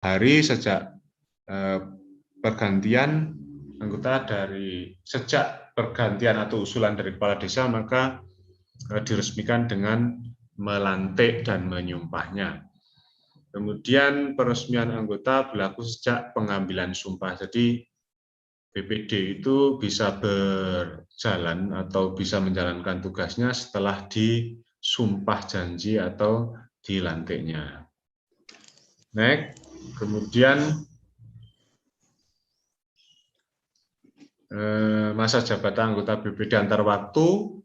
hari sejak pergantian anggota sejak pergantian atau usulan dari kepala desa, maka diresmikan dengan melantik dan menyumpahnya. Kemudian peresmian anggota berlaku sejak pengambilan sumpah. Jadi BPD itu bisa berjalan atau bisa menjalankan tugasnya setelah disumpah janji atau dilantiknya. Next, kemudian masa jabatan anggota BPD antar waktu,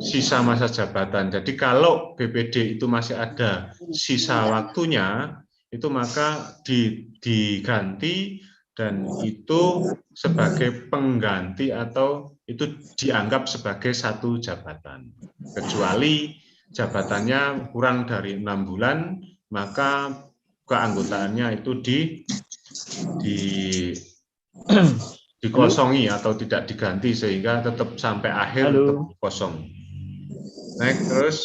sisa masa jabatan. Jadi kalau BPD itu masih ada sisa waktunya, itu maka diganti dan itu sebagai pengganti atau itu dianggap sebagai satu jabatan. Kecuali jabatannya kurang dari 6 bulan, maka keanggotaannya itu dikosongi atau tidak diganti sehingga tetap sampai akhir tetap kosong. Next, terus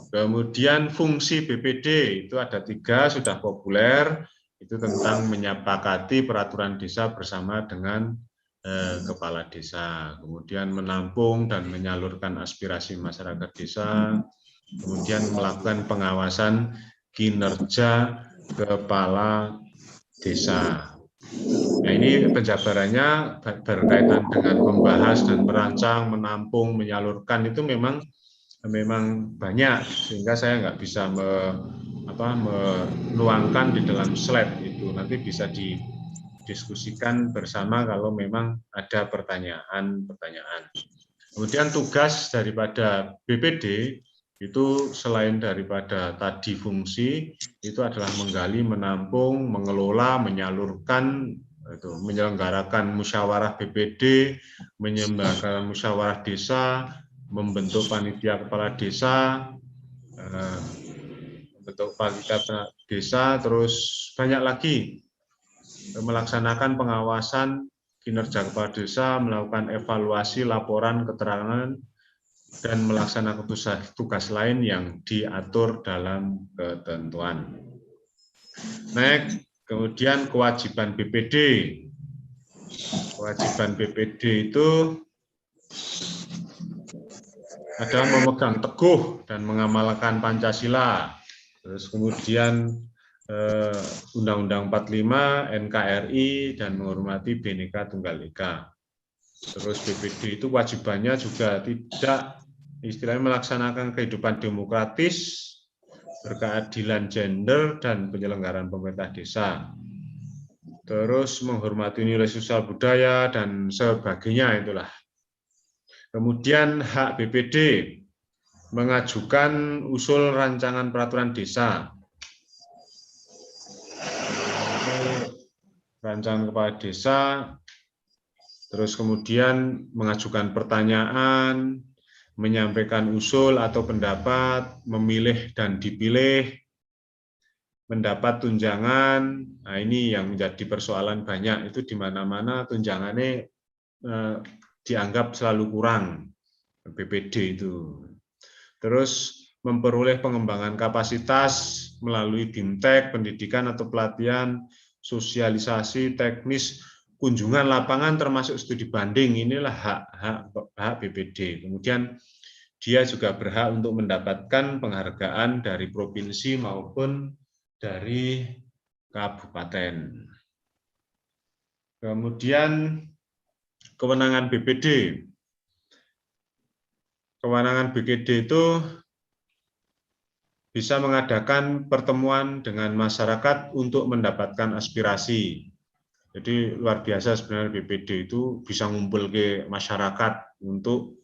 kemudian fungsi BPD itu ada 3, sudah populer, itu tentang menyepakati peraturan desa bersama dengan kepala desa, kemudian menampung dan menyalurkan aspirasi masyarakat desa, kemudian melakukan pengawasan kinerja kepala desa. Nah, ini penjabarannya berkaitan dengan membahas dan merancang, menampung, menyalurkan itu memang banyak sehingga saya nggak bisa menuangkan di dalam slide itu. Nanti bisa didiskusikan bersama kalau memang ada pertanyaan. Kemudian tugas daripada BPD itu selain daripada tadi fungsi, itu adalah menggali, menampung, mengelola, menyalurkan, menyelenggarakan musyawarah BPD, menyelenggarakan musyawarah desa, membentuk panitia kepala desa, membentuk panitia desa, terus banyak lagi melaksanakan pengawasan kinerja kepala desa, melakukan evaluasi laporan keterangan, dan melaksanakan tugas lain yang diatur dalam ketentuan. Next, kemudian kewajiban BPD. Kewajiban BPD itu adalah memegang teguh dan mengamalkan Pancasila. Terus kemudian Undang-Undang 45, NKRI, dan menghormati Bhinneka Tunggal Ika. Terus BPD itu wajibannya juga tidak istilahnya melaksanakan kehidupan demokratis, berkeadilan gender, dan penyelenggaraan pemerintah desa. Terus menghormati nilai sosial budaya, dan sebagainya itulah. Kemudian hak BPD mengajukan usul rancangan peraturan desa. Rancangan kepala desa, terus kemudian mengajukan pertanyaan, menyampaikan usul atau pendapat, memilih dan dipilih, mendapat tunjangan. Nah, ini yang menjadi persoalan banyak, itu di mana-mana tunjangannya dianggap selalu kurang, BPD itu. Terus memperoleh pengembangan kapasitas melalui BIMTEK, pendidikan atau pelatihan, sosialisasi, teknis, kunjungan lapangan termasuk studi banding, inilah hak BPD. Kemudian dia juga berhak untuk mendapatkan penghargaan dari provinsi maupun dari kabupaten. Kemudian kewenangan BPD. Kewenangan BPD itu bisa mengadakan pertemuan dengan masyarakat untuk mendapatkan aspirasi. Jadi luar biasa sebenarnya BPD itu bisa ngumpul ke masyarakat untuk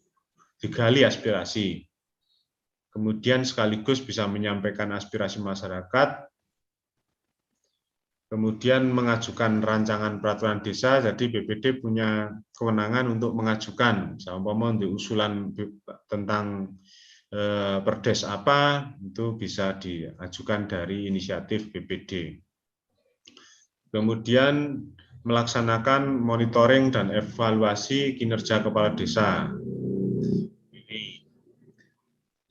digali aspirasi. Kemudian sekaligus bisa menyampaikan aspirasi masyarakat, kemudian mengajukan rancangan peraturan desa. Jadi BPD punya kewenangan untuk mengajukan, misalnya di usulan tentang perdes apa, itu bisa diajukan dari inisiatif BPD. Kemudian melaksanakan monitoring dan evaluasi kinerja kepala desa.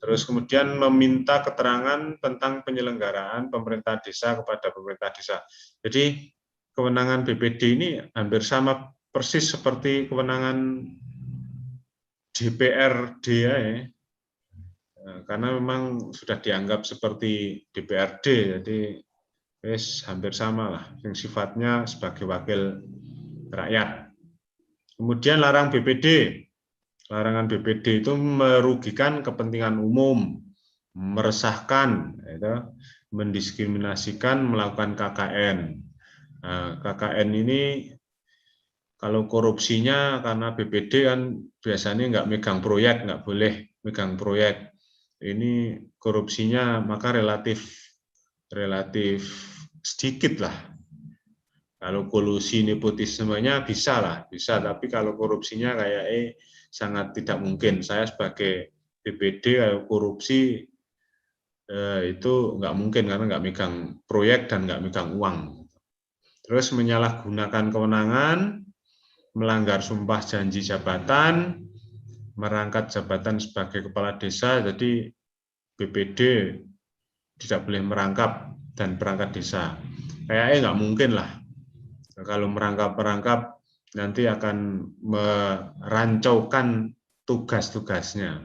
Terus kemudian meminta keterangan tentang penyelenggaraan pemerintah desa kepada pemerintah desa. Jadi kewenangan BPD ini hampir sama persis seperti kewenangan DPRD ya. Karena memang sudah dianggap seperti DPRD, jadi hampir sama lah, yang sifatnya sebagai wakil rakyat. Kemudian larang BPD. Larangan BPD itu merugikan kepentingan umum, meresahkan, mendiskriminasikan, melakukan KKN. Nah, KKN ini kalau korupsinya karena BPD kan biasanya nggak megang proyek, nggak boleh megang proyek. Ini korupsinya maka relatif sedikit lah. Kalau kolusi nepotismenya bisa lah, bisa. Tapi kalau korupsinya kayak sangat tidak mungkin. Saya sebagai BPD kalau korupsi itu nggak mungkin karena nggak megang proyek dan nggak megang uang. Terus menyalahgunakan kewenangan, melanggar sumpah janji jabatan, merangkap jabatan sebagai kepala desa, jadi BPD tidak boleh merangkap dan perangkat desa. Kayaknya nggak mungkin lah. Kalau merangkap nanti akan merancaukan tugas-tugasnya.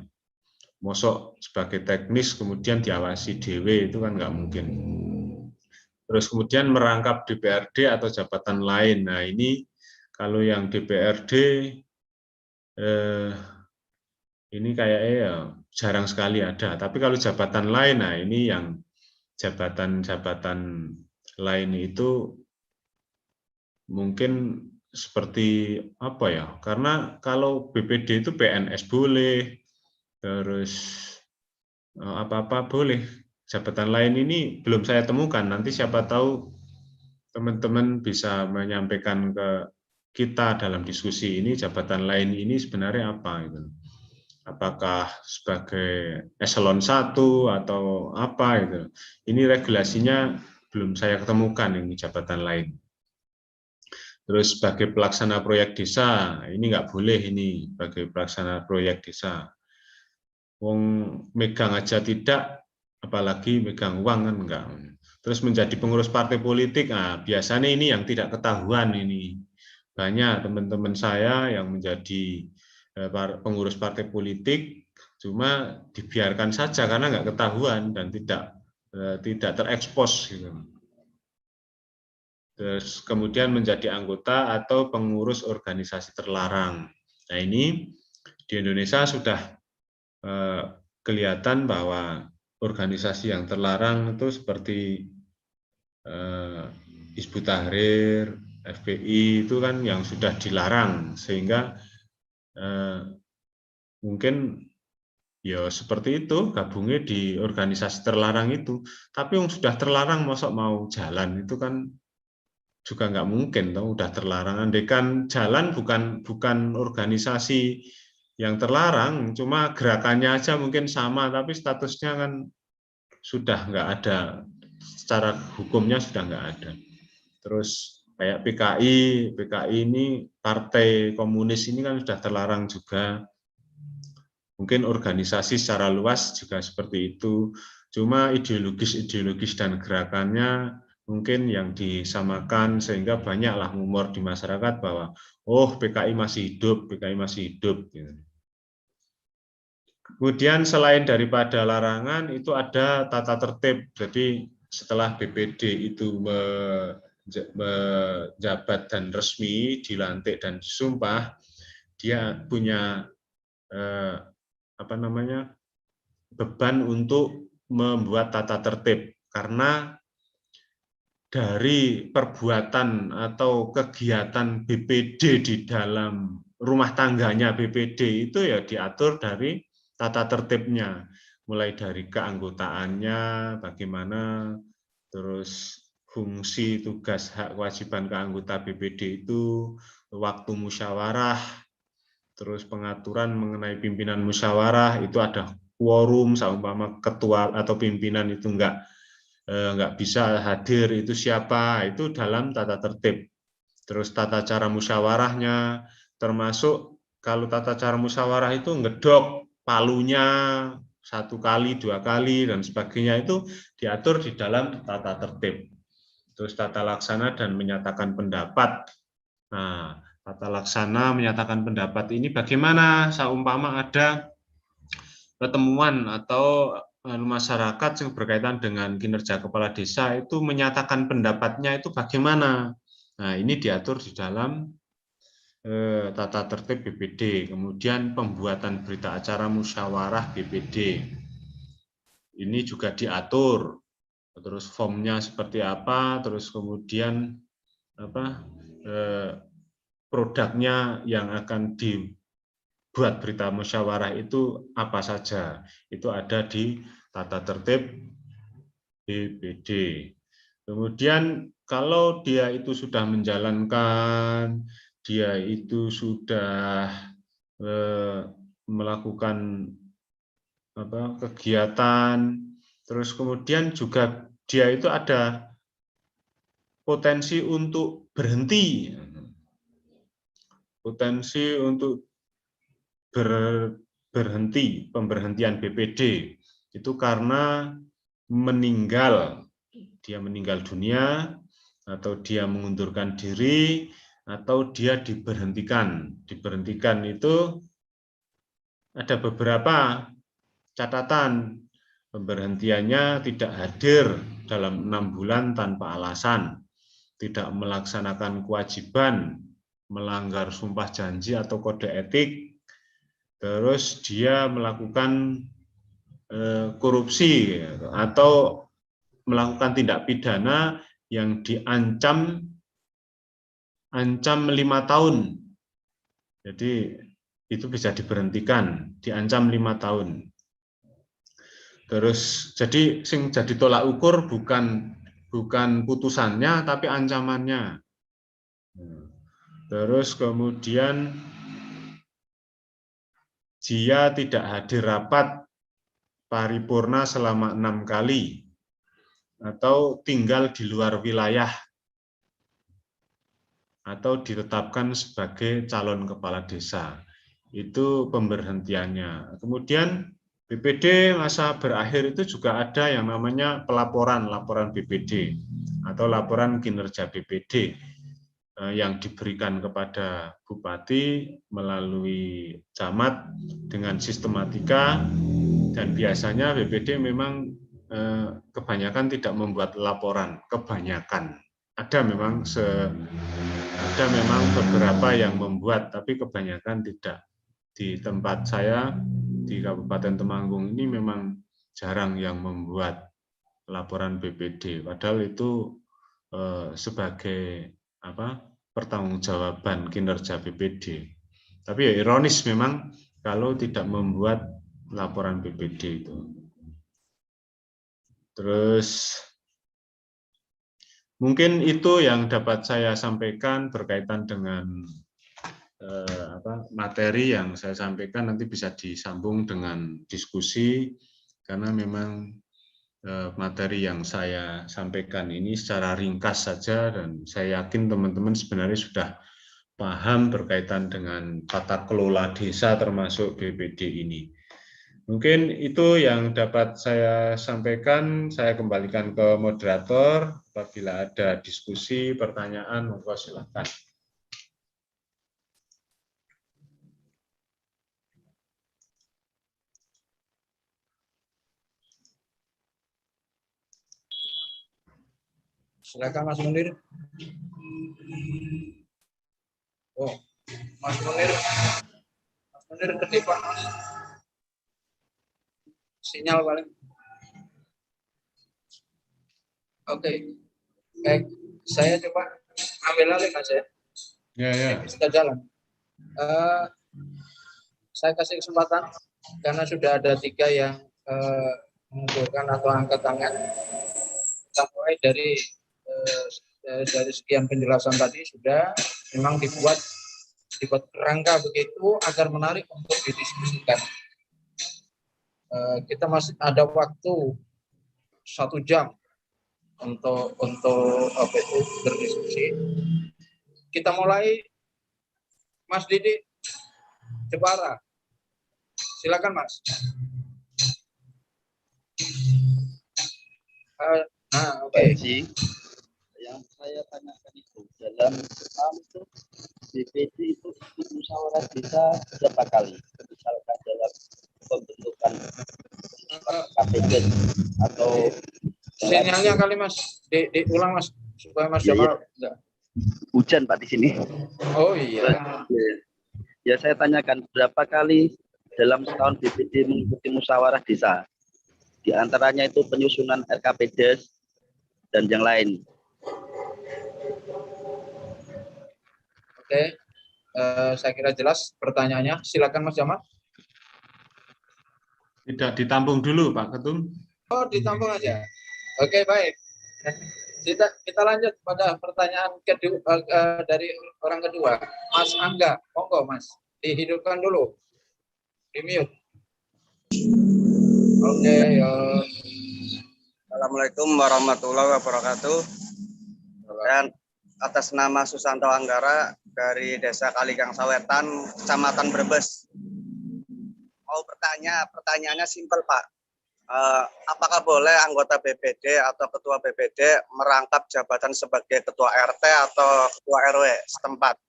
Mosok sebagai teknis kemudian diawasi DW itu kan nggak mungkin. Terus kemudian merangkap DPRD atau jabatan lain. Nah ini kalau yang DPRD ini kayaknya ya jarang sekali ada. Tapi kalau jabatan lain, nah ini yang jabatan-jabatan lain itu mungkin seperti apa ya? Karena kalau BPD itu PNS boleh, terus apa-apa boleh. Jabatan lain ini belum saya temukan. Nanti siapa tahu teman-teman bisa menyampaikan ke kita dalam diskusi ini jabatan lain ini sebenarnya apa gitu. Apakah sebagai eselon 1 atau apa gitu. Ini regulasinya belum saya ketemukan ini jabatan lain. Terus sebagai pelaksana proyek desa, ini nggak boleh ini sebagai pelaksana proyek desa. Wong megang aja tidak, apalagi megang uang kan enggak. Terus menjadi pengurus partai politik, nah biasanya ini yang tidak ketahuan ini. Banyak teman-teman saya yang menjadi pengurus partai politik, cuma dibiarkan saja karena nggak ketahuan dan tidak terekspos gitu. Terus kemudian menjadi anggota atau pengurus organisasi terlarang. Nah ini di Indonesia sudah kelihatan bahwa organisasi yang terlarang itu seperti Hizbut Tahrir, FPI itu kan yang sudah dilarang sehingga mungkin ya seperti itu gabungnya di organisasi terlarang itu. Tapi yang sudah terlarang masa mau jalan itu kan juga nggak mungkin toh udah terlarang. Andaikan jalan bukan organisasi yang terlarang, cuma gerakannya aja mungkin sama, tapi statusnya kan sudah nggak ada, secara hukumnya sudah nggak ada. Terus kayak PKI ini Partai Komunis ini kan sudah terlarang juga. Mungkin organisasi secara luas juga seperti itu. Cuma ideologis dan gerakannya mungkin yang disamakan sehingga banyaklah humor di masyarakat bahwa oh PKI masih hidup, PKI masih hidup. Kemudian selain daripada larangan itu ada tata tertib. Jadi setelah BPD itu menjabat dan resmi dilantik dan disumpah, dia punya beban untuk membuat tata tertib karena dari perbuatan atau kegiatan BPD di dalam rumah tangganya BPD itu ya diatur dari tata tertibnya, mulai dari keanggotaannya, bagaimana, terus fungsi, tugas, hak, kewajiban keanggota BPD itu, waktu musyawarah, terus pengaturan mengenai pimpinan musyawarah, itu ada quorum, seumpama ketua atau pimpinan itu nggak bisa hadir itu siapa, itu dalam tata tertib. Terus tata cara musyawarahnya, termasuk kalau tata cara musyawarah itu ngedok palunya, 1 kali, 2 kali, dan sebagainya itu diatur di dalam tata tertib. Terus tata laksana dan menyatakan pendapat. Nah, tata laksana menyatakan pendapat ini bagaimana seumpama ada pertemuan atau masyarakat yang berkaitan dengan kinerja kepala desa itu menyatakan pendapatnya itu bagaimana. Nah, ini diatur di dalam tata tertib BPD. Kemudian pembuatan berita acara musyawarah BPD. Ini juga diatur. Terus formnya seperti apa, terus kemudian produknya yang akan dibuat berita musyawarah itu apa saja. Itu ada di tata tertib BPD. Kemudian kalau dia itu sudah menjalankan, dia itu sudah melakukan kegiatan, terus kemudian juga dia itu ada potensi untuk berhenti, potensi untuk berhenti, pemberhentian BPD itu karena meninggal, dia meninggal dunia, atau dia mengundurkan diri, atau dia diberhentikan. Diberhentikan itu ada beberapa catatan. Pemberhentiannya tidak hadir dalam 6 bulan tanpa alasan, tidak melaksanakan kewajiban, melanggar sumpah janji atau kode etik, terus dia melakukan korupsi atau melakukan tindak pidana yang diancam 5 tahun. Jadi itu bisa diberhentikan, diancam 5 tahun. Terus jadi sing jadi tolak ukur bukan putusannya tapi ancamannya. Terus kemudian dia tidak hadir rapat paripurna selama 6 kali atau tinggal di luar wilayah atau ditetapkan sebagai calon kepala desa. Itu pemberhentiannya. Kemudian BPD masa berakhir itu juga ada yang namanya laporan BPD atau laporan kinerja BPD yang diberikan kepada bupati melalui camat dengan sistematika, dan biasanya BPD memang kebanyakan tidak membuat laporan, kebanyakan. Ada memang beberapa yang membuat, tapi kebanyakan tidak. Di tempat saya di Kabupaten Temanggung ini memang jarang yang membuat laporan BPD, padahal itu sebagai pertanggungjawaban kinerja BPD. Tapi ya ironis memang kalau tidak membuat laporan BPD itu. Terus mungkin itu yang dapat saya sampaikan berkaitan dengan materi yang saya sampaikan. Nanti bisa disambung dengan diskusi, karena memang materi yang saya sampaikan ini secara ringkas saja, dan saya yakin teman-teman sebenarnya sudah paham berkaitan dengan tata kelola desa termasuk BPD ini. Mungkin itu yang dapat saya sampaikan. Saya kembalikan ke moderator. Apabila ada diskusi, pertanyaan, monggo silakan. Silakan Mas Munir. Oh, Mas Munir kedip Pak. Sinyal paling. Oke, baik. Saya coba ambil alih Mas ya. Ya. Kita jalan. Saya kasih kesempatan karena sudah ada 3 yang mengumpulkan atau angkat tangan. Kita mulai dari sekian penjelasan tadi sudah memang dibuat kerangka begitu agar menarik untuk didiskusikan. Kita masih ada waktu 1 jam untuk berdiskusi. Kita mulai, Mas Didi Jepara. Silakan Mas. Oke. Pak Haji, yang saya tanyakan itu dalam setahun itu BPD itu ikut musyawarah desa berapa kali? Misalkan dalam pembentukan KPD atau Sinyalnya kali Mas, diulang Mas supaya Mas Jamal enggak. Hujan Pak di sini. Oh iya. Ya saya tanyakan berapa kali dalam setahun BPD mengikuti musyawarah desa? Di antaranya itu penyusunan RKPD dan yang lain. Oke. Saya kira jelas pertanyaannya. Silakan Mas Jamal. Tidak ditampung dulu Pak Ketum. Oh, ditampung aja. Oke, baik. Kita lanjut pada pertanyaan kedua dari orang kedua, Mas Angga. Monggo Mas, dihidupkan dulu, di mute. Oke. Assalamualaikum warahmatullahi wabarakatuh. Dan atas nama Susanto Anggara dari Desa Kaligang Sawetan, Kecamatan Brebes. Mau pertanyaannya simpel Pak. Apakah boleh anggota BPD atau ketua BPD merangkap jabatan sebagai ketua RT atau ketua RW setempat?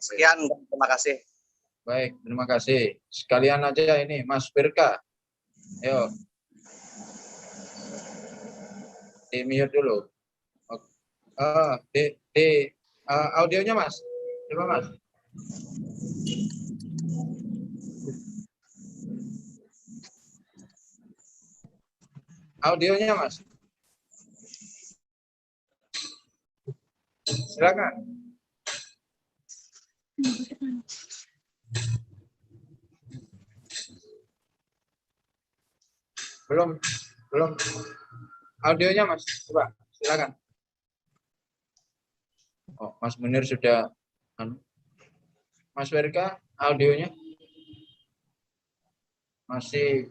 Sekian, terima kasih. Baik, terima kasih. Sekalian aja ini Mas Firka. Ayo. Di mute dulu. Audionya Mas. Coba Mas. Audionya Mas. Silakan. Belum. Audionya Mas. Coba, silakan. Oh, Mas Munir sudah. Mas Werka, audionya masih.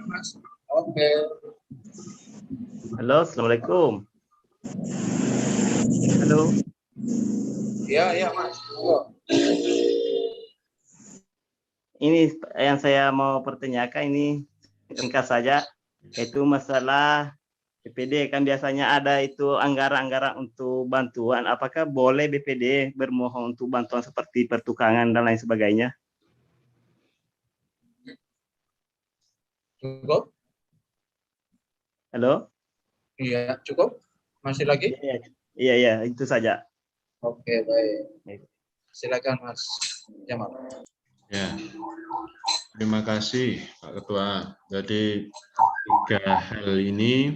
Mas. Oke. Halo, assalamualaikum. Halo. Ya Mas. Ini yang saya mau pertanyakan ini ringkas saja, yaitu masalah BPD kan biasanya ada itu anggaran-anggaran untuk bantuan. Apakah boleh BPD bermohon untuk bantuan seperti pertukangan dan lain sebagainya? Cukup? Halo? Iya, cukup. Masih lagi? Iya, itu saja. Oke, baik. Silakan Mas Jamal. Ya, terima kasih Pak Ketua. Jadi 3 hal ini,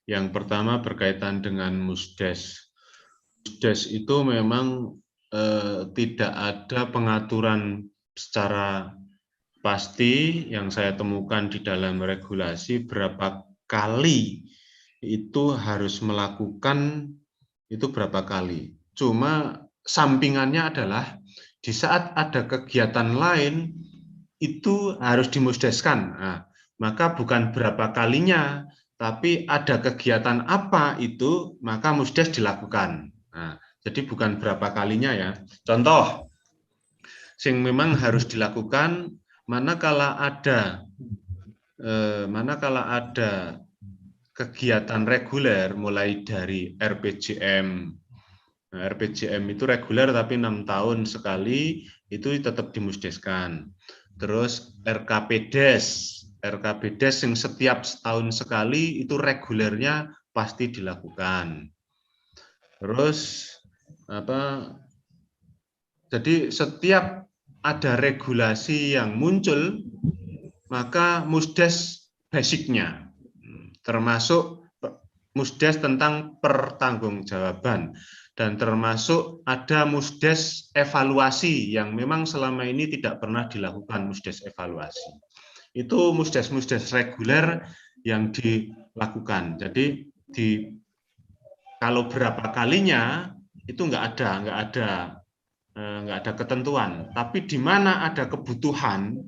yang pertama berkaitan dengan Musdes. Musdes itu memang tidak ada pengaturan secara pasti yang saya temukan di dalam regulasi berapa kali itu harus melakukan itu berapa kali. Cuma sampingannya adalah di saat ada kegiatan lain itu harus dimusdeskan. Nah, maka bukan berapa kalinya, tapi ada kegiatan apa itu maka musdes dilakukan. Nah, jadi bukan berapa kalinya ya. Contoh, sing memang harus dilakukan manakala ada kegiatan reguler mulai dari RPJM. Nah, RPJM itu reguler tapi 6 tahun sekali itu tetap dimusdeskan. Terus RKPDes yang setiap setahun sekali itu regulernya pasti dilakukan. Terus jadi setiap ada regulasi yang muncul maka musdes basicnya, termasuk musdes tentang pertanggungjawaban, dan termasuk ada musdes evaluasi yang memang selama ini tidak pernah dilakukan musdes evaluasi. Itu musdes-musdes reguler yang dilakukan. Jadi kalau berapa kalinya itu nggak ada ketentuan. Tapi di mana ada kebutuhan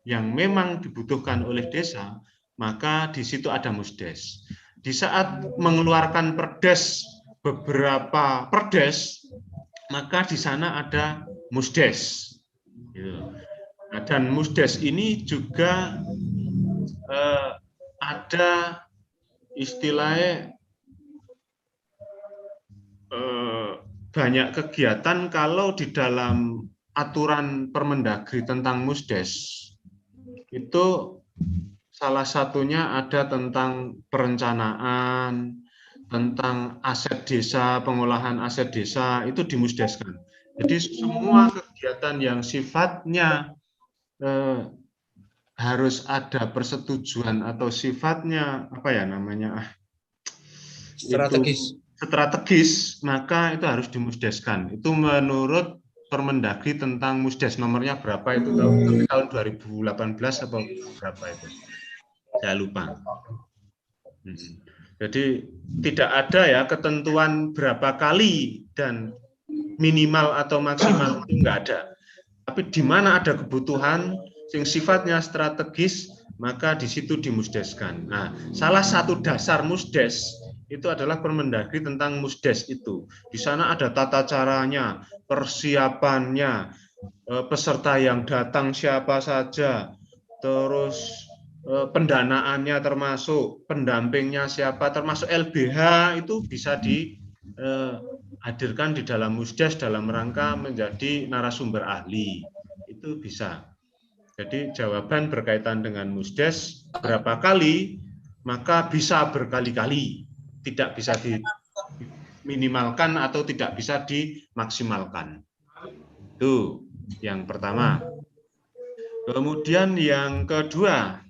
yang memang dibutuhkan oleh desa, maka di situ ada musdes. di saat mengeluarkan perdes, beberapa perdes, maka di sana ada musdes. Nah, dan musdes ini juga ada istilahnya banyak kegiatan kalau di dalam aturan Permendagri tentang musdes itu salah satunya ada tentang perencanaan, tentang aset desa, pengolahan aset desa itu dimusdeskan. Jadi semua kegiatan yang sifatnya harus ada persetujuan atau sifatnya apa ya namanya Strategis. itu strategis, maka itu harus dimusdeskan. Itu menurut Permendagri tentang musdes, nomornya berapa itu tahun 2018 atau berapa itu, saya lupa. Jadi tidak ada ya ketentuan berapa kali dan minimal atau maksimal, itu enggak ada. Tapi di mana ada kebutuhan yang sifatnya strategis, maka di situ dimusdeskan. Nah, salah satu dasar musdes itu adalah Permendagri tentang musdes itu. Di sana ada tata caranya, persiapannya, peserta yang datang siapa saja, terus pendanaannya termasuk, pendampingnya siapa, termasuk LBH itu bisa dihadirkan di dalam musdes dalam rangka menjadi narasumber ahli. Itu bisa. Jadi jawaban berkaitan dengan musdes berapa kali, maka bisa berkali-kali, tidak bisa diminimalkan atau tidak bisa dimaksimalkan. Itu yang pertama. Kemudian yang kedua,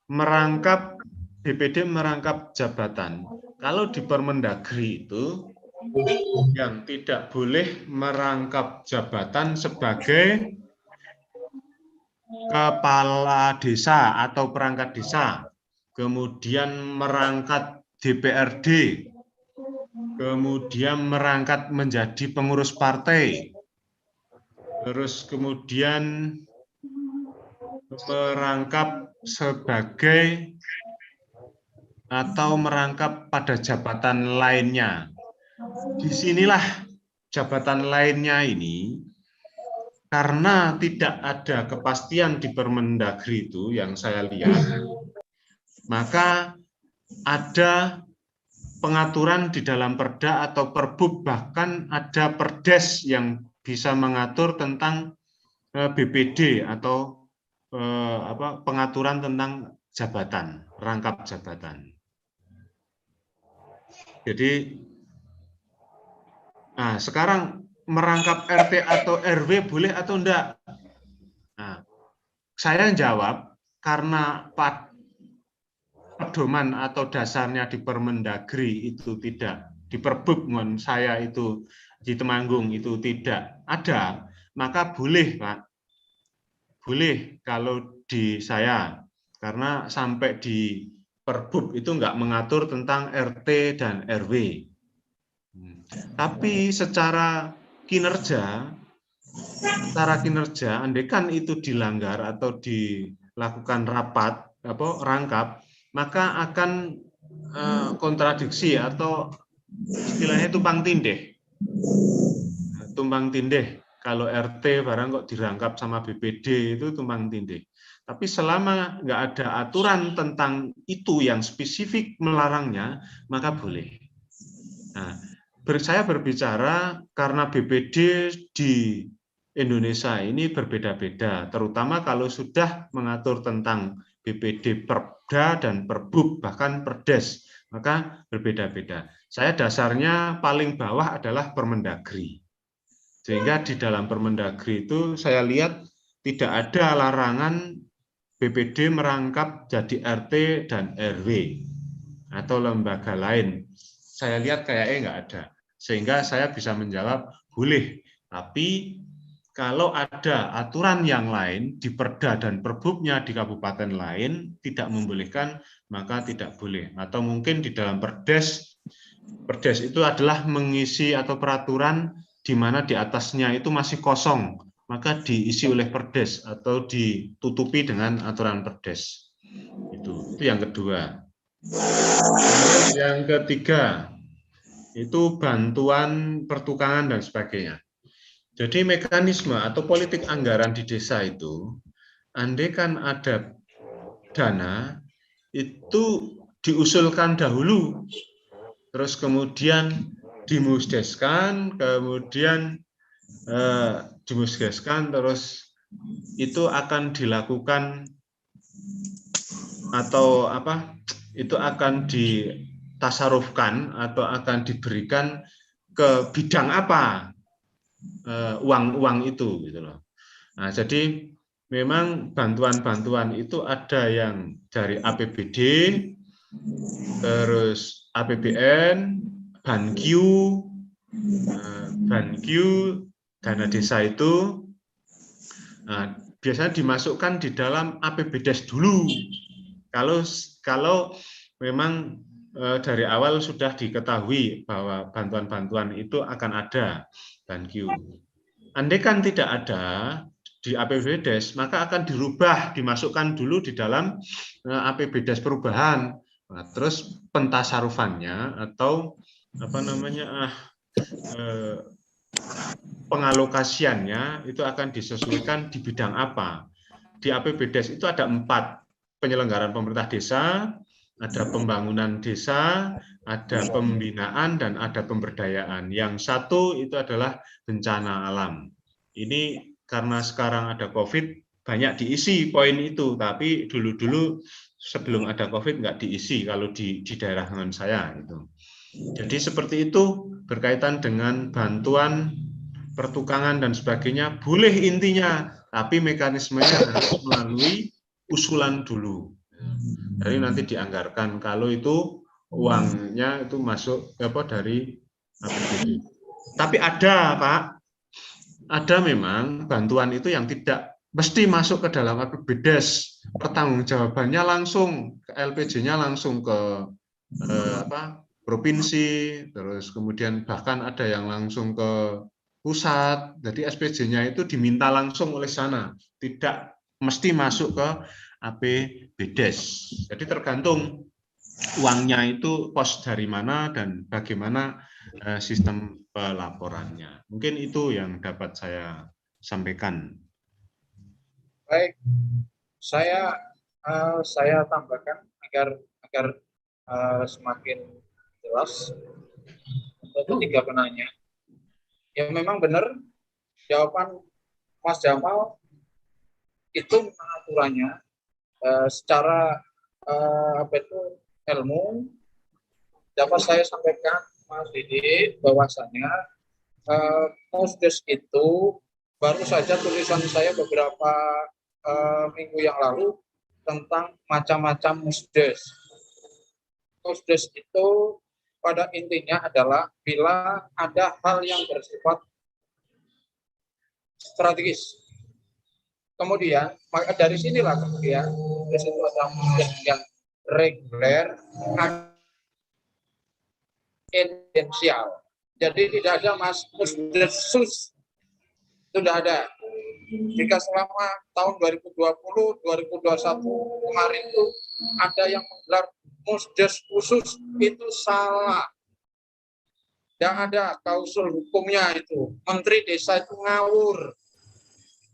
merangkap BPD merangkap jabatan. Kalau di Permendagri itu yang tidak boleh merangkap jabatan sebagai kepala desa atau perangkat desa, kemudian merangkat DPRD, kemudian merangkat menjadi pengurus partai, terus kemudian merangkap sebagai atau merangkap pada jabatan lainnya. Disinilah jabatan lainnya ini, karena tidak ada kepastian di Permendagri itu yang saya lihat, maka ada pengaturan di dalam Perda atau Perbub, bahkan ada Perdes yang bisa mengatur tentang BPD atau pengaturan tentang jabatan, rangkap jabatan. Jadi, nah sekarang merangkap RT atau RW boleh atau enggak? Nah, saya jawab karena pedoman atau dasarnya di Permendagri itu tidak, di Perbub saya itu di Temanggung itu tidak ada, maka boleh Pak, boleh kalau di saya, karena sampai di Perbub itu enggak mengatur tentang RT dan RW. Tapi secara kinerja, andaikan itu dilanggar atau dilakukan rangkap, maka akan kontradiksi atau istilahnya tumpang tindih. Tumpang tindih, kalau RT barang kok dirangkap sama BPD itu tumpang tindih. Tapi selama nggak ada aturan tentang itu yang spesifik melarangnya, maka boleh. Nah, saya berbicara karena BPD di Indonesia ini berbeda-beda, terutama kalau sudah mengatur tentang BPD Perda dan Perbub, bahkan Perdes, maka berbeda-beda. Saya dasarnya paling bawah adalah Permendagri. Sehingga di dalam Permendagri itu saya lihat tidak ada larangan BPD merangkap jadi RT dan RW atau lembaga lain. Saya lihat kayaknya nggak ada. Sehingga saya bisa menjawab boleh, tapi kalau ada aturan yang lain di Perda dan Perbubnya di kabupaten lain tidak membolehkan, maka tidak boleh. Atau mungkin di dalam Perdes itu adalah mengisi atau peraturan di mana di atasnya itu masih kosong, maka diisi oleh Perdes atau ditutupi dengan aturan Perdes. Itu yang kedua. Yang ketiga, itu bantuan pertukangan dan sebagainya. Jadi mekanisme atau politik anggaran di desa itu, andai kan ada dana, itu diusulkan dahulu, terus kemudian dimusdeskan, terus itu akan dilakukan atau apa? Itu akan ditasarufkan atau akan diberikan ke bidang apa uang itu gitu loh. Nah, jadi memang bantuan-bantuan itu ada yang dari APBD, terus APBN, BANKIU, dana desa itu biasanya dimasukkan di dalam APBDes dulu. Kalau memang dari awal sudah diketahui bahwa bantuan-bantuan itu akan ada BANKIU. Andai kan tidak ada di APBDes, maka akan dirubah, dimasukkan dulu di dalam APBDes perubahan. Nah, terus pentasarufannya atau apa namanya pengalokasiannya itu akan disesuaikan di bidang apa. Di APBDes itu ada 4, penyelenggaraan pemerintah desa, ada pembangunan desa, ada pembinaan, dan ada pemberdayaan. Yang satu itu adalah bencana alam. Ini karena sekarang ada COVID, banyak diisi poin itu, tapi dulu-dulu sebelum ada COVID nggak diisi kalau di daerah dengan saya. Gitu. Jadi seperti itu berkaitan dengan bantuan, pertukangan, dan sebagainya, boleh intinya, tapi mekanismenya harus melalui usulan dulu. Jadi nanti dianggarkan kalau itu uangnya itu masuk dari APBD. Tapi ada Pak, ada memang bantuan itu yang tidak mesti masuk ke dalam APBDes. Pertanggungjawabannya langsung ke LPJ-nya, langsung ke provinsi, terus kemudian bahkan ada yang langsung ke pusat. Jadi SPJ-nya itu diminta langsung oleh sana, tidak mesti masuk ke APBDes. Jadi tergantung uangnya itu pos dari mana dan bagaimana sistem pelaporannya. Mungkin itu yang dapat saya sampaikan. Baik, saya tambahkan agar semakin jelas untuk ketiga penanya. Ya memang benar jawaban Mas Jamal itu aturannya secara ilmu dapat saya sampaikan Mas Didi bahwasanya Musdes itu baru saja tulisan saya beberapa minggu yang lalu tentang macam-macam Musdes. Musdes itu pada intinya adalah bila ada hal yang bersifat strategis. Kemudian dari sinilah kemudian Musdes itu ada Musdes yang reguler, esensial. Jadi tidak ada Musdes sus, sudah ada. Jika selama tahun 2020, 2021 kemarin itu ada yang menggelar Musdes khusus, itu salah. Tidak ada klausul hukumnya itu. Menteri Desa itu ngawur.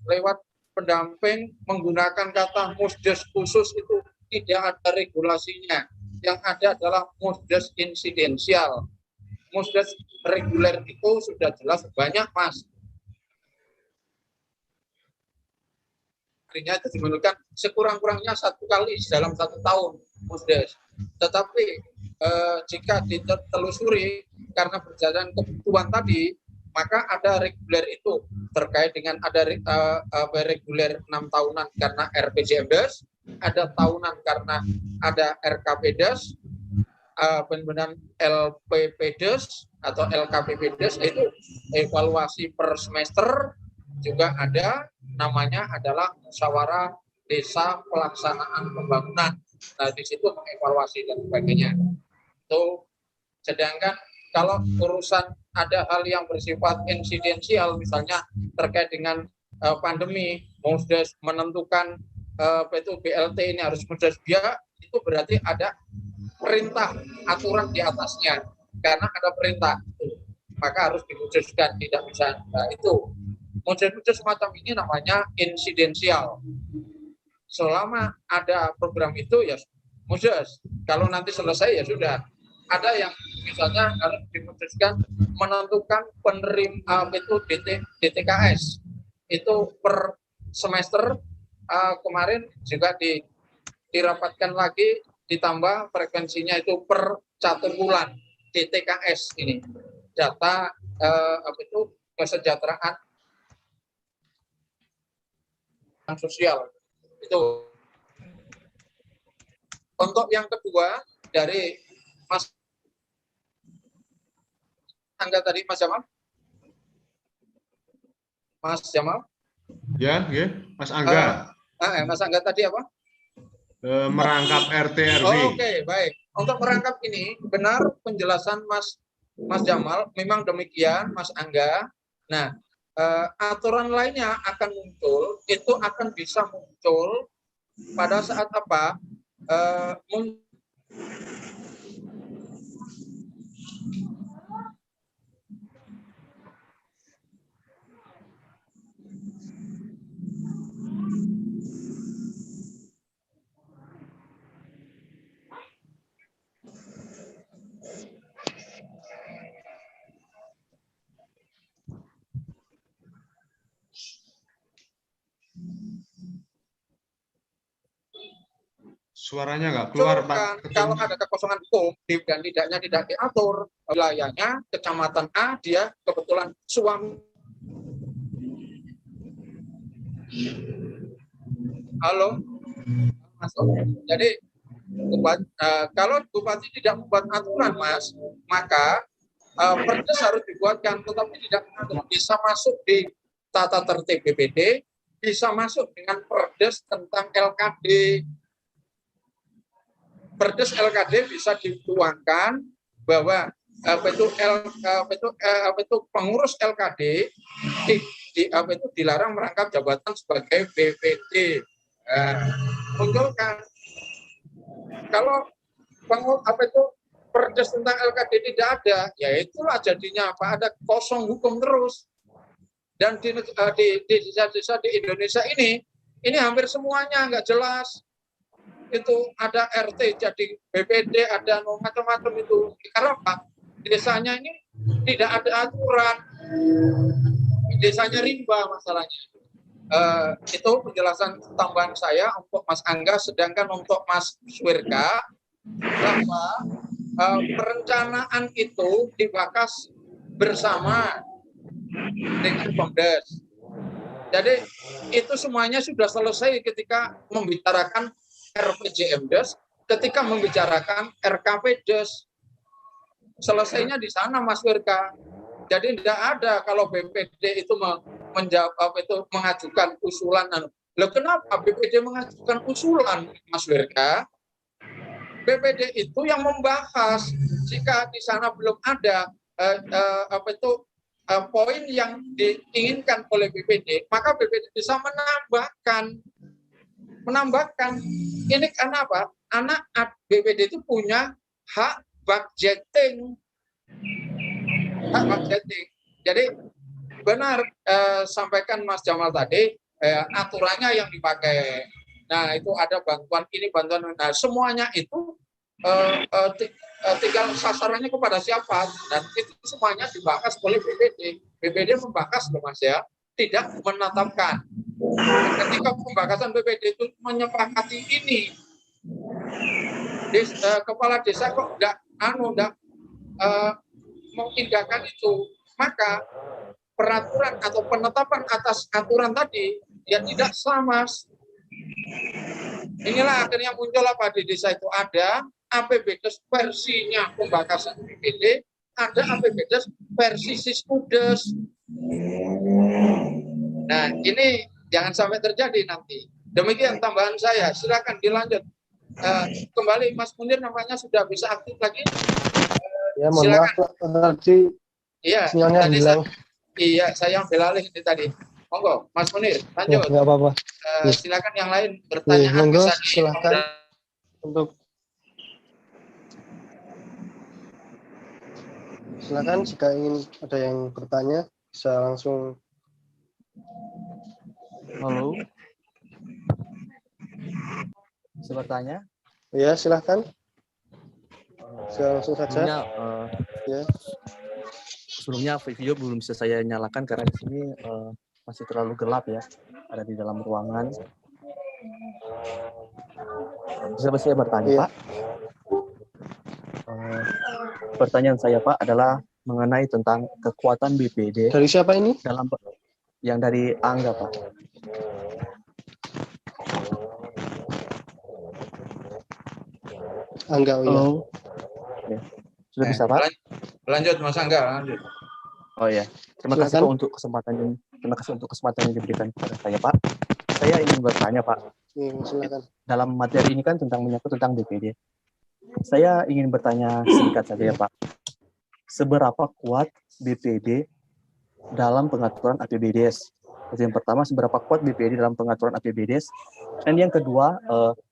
Lewat pendamping menggunakan kata Musdes khusus itu tidak ada regulasinya. Yang ada adalah Musdes insidensial. Musdes reguler itu sudah jelas banyak, Mas. Artinya itu dimenangkan sekurang-kurangnya 1 kali dalam 1 tahun Musdes. Tetapi jika ditelusuri karena berjalan kebutuhan tadi, maka ada reguler itu terkait dengan ada reguler 6 tahunan karena RPJMdes, ada tahunan karena ada RKPdes, pembenahan LPPdes atau LKPPdes, itu evaluasi per semester. Juga ada namanya adalah musyawarah desa pelaksanaan pembangunan. Nah, di situ mengevaluasi dan sebagainya. Itu sedangkan kalau urusan ada hal yang bersifat insidensial, misalnya terkait dengan pandemi, Musdes menentukan itu BLT ini harus Musdes biaya, itu berarti ada perintah aturan di atasnya. Karena ada perintah, maka harus diwujudkan, tidak bisa. Nah, itu model-model semacam ini namanya insidensial. Selama ada program itu ya mudes. Kalau nanti selesai ya sudah. Ada yang misalnya harus diputuskan menentukan penerima itu DTKS itu per semester. Kemarin juga dirapatkan lagi, ditambah frekuensinya itu per 1 bulan. DTKS ini data kesejahteraan sosial itu. Untuk yang kedua dari Mas Angga tadi, Mas Jamal. Mas Jamal? Ya, Mas Angga. Mas Angga tadi apa? Merangkap RT RW. Oke, baik. Untuk merangkap ini benar penjelasan Mas Jamal, memang demikian Mas Angga. Nah, aturan lainnya akan muncul, itu akan bisa muncul pada saat apa? Suaranya nggak keluar, Pak. Kalau ada kekosongan hukum dan tidak diatur wilayahnya, kecamatan A dia kebetulan suami. Halo, Mas. Jadi kalau bupati tidak membuat aturan, Mas, maka perdes harus dibuatkan, tetapi tidak bisa masuk di tata tertib BPD, bisa masuk dengan perdes tentang LKD. Perdes LKD bisa dituangkan bahwa pengurus LKD dilarang merangkap jabatan sebagai BPD. Munculkan kalau perdes tentang LKD tidak ada, ya itulah jadinya apa? Ada kosong hukum terus. Dan di desa-desa di Indonesia ini hampir semuanya nggak jelas. Itu ada RT jadi BPD, ada macam-macam itu. Karena apa? Desanya ini tidak ada aturan. Desanya rimba masalahnya. Itu penjelasan tambahan saya untuk Mas Angga. Sedangkan untuk Mas Swirka, bahwa perencanaan itu dibahas bersama dengan Pemdes. Jadi itu semuanya sudah selesai ketika membicarakan RPJMdes, ketika membicarakan RKPdes. Selesainya di sana, Mas Wirka. Jadi tidak ada kalau BPD itu mengajukan usulan. Loh, kenapa BPD mengajukan usulan, Mas Wirka? BPD itu yang membahas. Jika di sana belum ada poin yang diinginkan oleh BPD, maka BPD bisa menambahkan. Ini karena apa? Anak BPD itu punya hak budgeting. Jadi benar sampaikan Mas Jamal tadi, aturannya yang dipakai. Nah, itu ada bantuan ini, bantuan. Nah, semuanya itu tinggal sasarannya kepada siapa. Dan itu semuanya dibahas oleh BPD. BPD membahas loh, Mas ya, tidak menetapkan. Ketika pembahasan BPD itu menyepakati ini, kepala desa kok enggak mengindahkan itu, maka peraturan atau penetapan atas aturan tadi ya tidak sama. Inilah akhirnya muncul apa di desa itu ada APBdes versinya pembahasan BPD, ada APBdes versi Siskudes. Nah, ini jangan sampai terjadi nanti. Demikian tambahan saya. Silakan dilanjut. Kembali Mas Munir, namanya sudah bisa aktif lagi. Ya, mohon maaf tadi sinyalnya hilang. Iya, saya yang beralih ini tadi. Monggo, Mas Munir, lanjut. Enggak apa-apa. Silakan yang lain bertanya. Monggo, silakan untuk Silakan jika ingin ada yang bertanya bisa langsung. Halo. Bisa bertanya? Ya, silakan. Bisa langsung saja. Sebelumnya, Ya. sebelumnya video belum bisa saya nyalakan karena di sini masih terlalu gelap ya, ada di dalam ruangan. Bisa saya bertanya, Iya. Pak? Pertanyaan saya, Pak, adalah mengenai tentang kekuatan BPD. Dari siapa ini? Dalam yang dari Angga, Pak. Angga, oh, ya. Ya. Sudah bisa, Pak? Lanjut, Mas Angga, lanjut. Oh ya, terima kasih Pak untuk kesempatan ini. Terima kasih untuk kesempatan yang diberikan kepada saya, Pak. Saya ingin bertanya, Pak. Silakan. Dalam materi ini kan menyangkut tentang BPD. Saya ingin bertanya singkat saja ya, Pak. Seberapa kuat BPD dalam pengaturan APBDes? Yang pertama, seberapa kuat BPD dalam pengaturan APBDes? Dan yang kedua,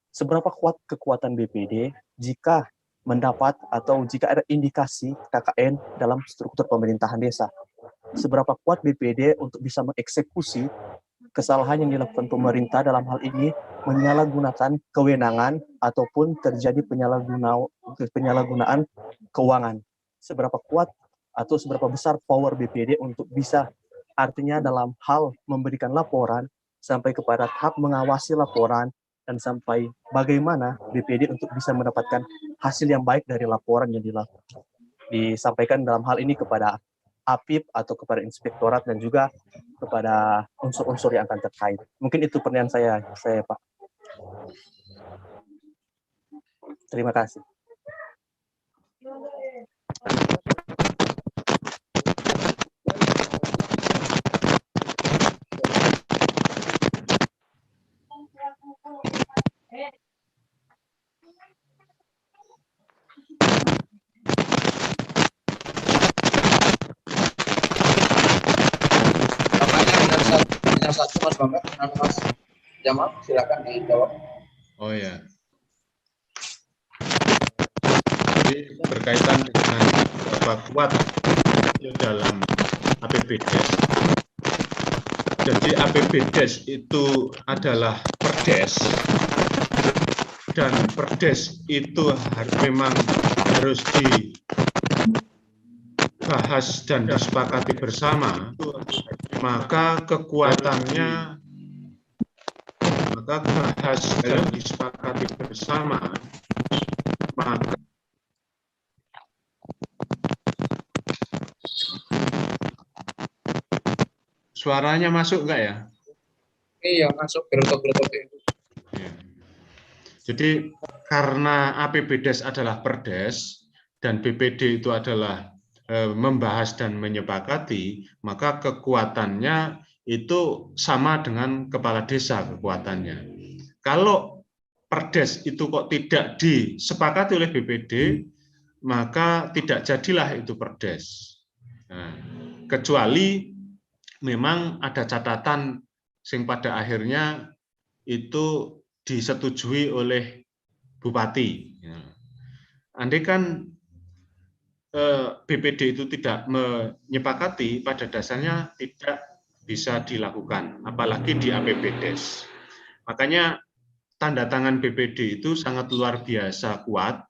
seberapa kuat kekuatan BPD jika mendapat atau jika ada indikasi KKN dalam struktur pemerintahan desa? Seberapa kuat BPD untuk bisa mengeksekusi kesalahan yang dilakukan pemerintah dalam hal ini menyalahgunakan kewenangan ataupun terjadi penyalahgunaan keuangan? Seberapa kuat atau seberapa besar power BPD untuk bisa, artinya dalam hal memberikan laporan sampai kepada tahap mengawasi laporan dan sampai bagaimana BPD untuk bisa mendapatkan hasil yang baik dari laporan yang disampaikan dalam hal ini kepada APIP atau kepada inspektorat dan juga kepada unsur-unsur yang akan terkait. Mungkin itu pertanyaan saya Pak. Terima kasih. Satu Mas Bambang, Mas Jamal, silakan dijawab. Oh ya. Jadi berkaitan dengan berapa kuat dalam APBDes. Jadi APBDes itu adalah perdes dan perdes itu memang harus dibahas dan disepakati bersama. Maka kekuatannya bahas dan disepakati bersama, maka suaranya masuk enggak ya? Iya, masuk gerotok-gerotok itu. Ya. Jadi karena APBDes adalah perdes dan BPD itu adalah membahas dan menyepakati, maka kekuatannya itu sama dengan kepala desa kekuatannya. Kalau perdes itu kok tidak disepakati oleh BPD, maka tidak jadilah itu perdes. Nah, kecuali memang ada catatan sing pada akhirnya itu disetujui oleh bupati. Andai kan BPD itu tidak menyepakati, pada dasarnya tidak bisa dilakukan, apalagi di APBDes. Makanya tanda tangan BPD itu sangat luar biasa kuat,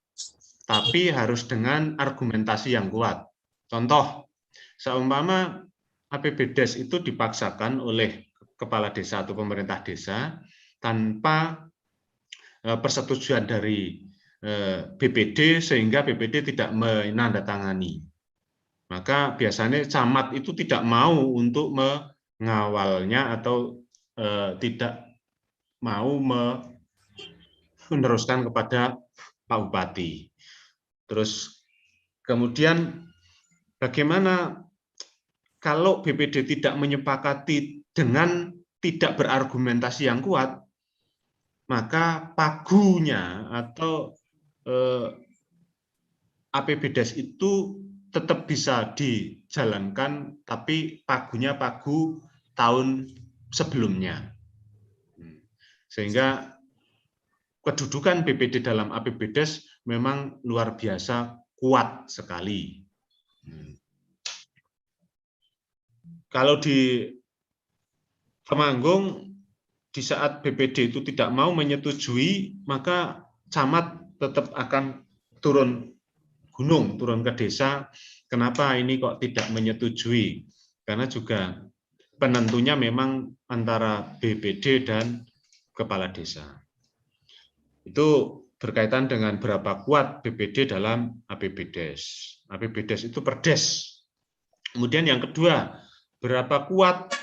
tapi harus dengan argumentasi yang kuat. Contoh, seumpama APBDes itu dipaksakan oleh kepala desa atau pemerintah desa tanpa persetujuan dari BPD sehingga BPD tidak menandatangani. Maka biasanya camat itu tidak mau untuk mengawalnya atau tidak mau meneruskan kepada Pak Bupati. Terus kemudian bagaimana kalau BPD tidak menyepakati dengan tidak berargumentasi yang kuat, maka pagunya atau APBDes itu tetap bisa dijalankan, tapi pagunya pagu tahun sebelumnya. Sehingga kedudukan BPD dalam APBDes memang luar biasa kuat sekali. kalau di Temanggung di saat BPD itu tidak mau menyetujui, maka camat tetap akan turun gunung, turun ke desa. Kenapa ini kok tidak menyetujui? Karena juga penentunya memang antara BPD dan kepala desa. Itu berkaitan dengan berapa kuat BPD dalam APBDes. APBDes itu perdes. Kemudian yang kedua, berapa kuat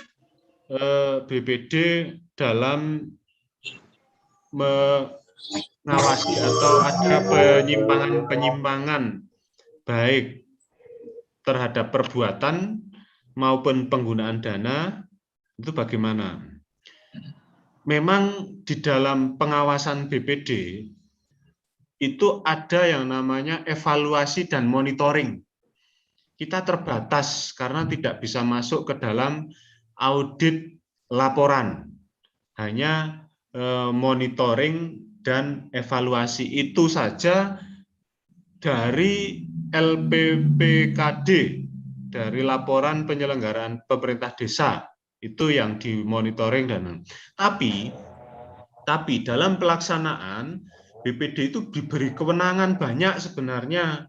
BPD dalam mengawasi atau ada penyimpangan baik terhadap perbuatan maupun penggunaan dana, itu bagaimana? Memang di dalam pengawasan BPD itu ada yang namanya evaluasi dan monitoring. Kita terbatas karena tidak bisa masuk ke dalam audit laporan. Hanya monitoring dan evaluasi itu saja dari LPPKD, dari laporan penyelenggaraan pemerintah desa, itu yang dimonitoring. Dan tapi dalam pelaksanaan BPD itu diberi kewenangan banyak sebenarnya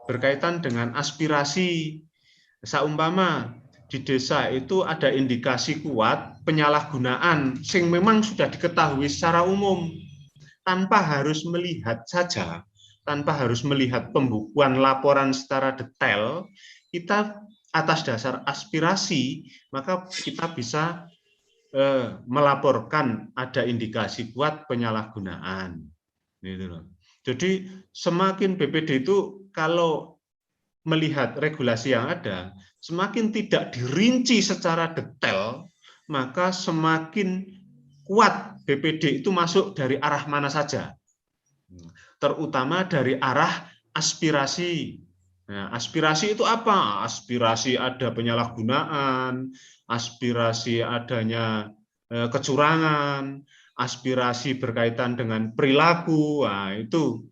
berkaitan dengan aspirasi. Saumpama di desa itu ada indikasi kuat penyalahgunaan sing memang sudah diketahui secara umum, tanpa harus melihat saja, tanpa harus melihat pembukuan laporan secara detail, kita atas dasar aspirasi maka kita bisa melaporkan ada indikasi kuat penyalahgunaan. Jadi semakin BPD itu kalau melihat regulasi yang ada, semakin tidak dirinci secara detail, maka semakin kuat BPD itu masuk dari arah mana saja, terutama dari arah aspirasi. Nah, aspirasi itu apa? Aspirasi ada penyalahgunaan, aspirasi adanya kecurangan, aspirasi berkaitan dengan perilaku. Nah, itu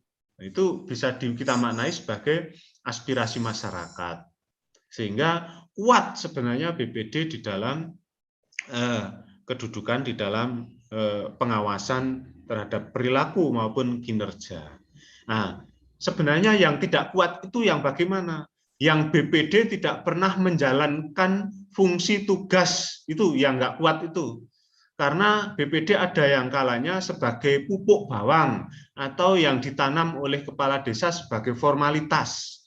bisa kita maknai sebagai aspirasi masyarakat, sehingga kuat sebenarnya BPD di dalam kedudukan di dalam pengawasan terhadap perilaku maupun kinerja. Nah, sebenarnya yang tidak kuat itu yang bagaimana? Yang BPD tidak pernah menjalankan fungsi tugas, itu yang nggak kuat itu. Karena BPD ada yang kalanya sebagai pupuk bawang atau yang ditanam oleh kepala desa sebagai formalitas.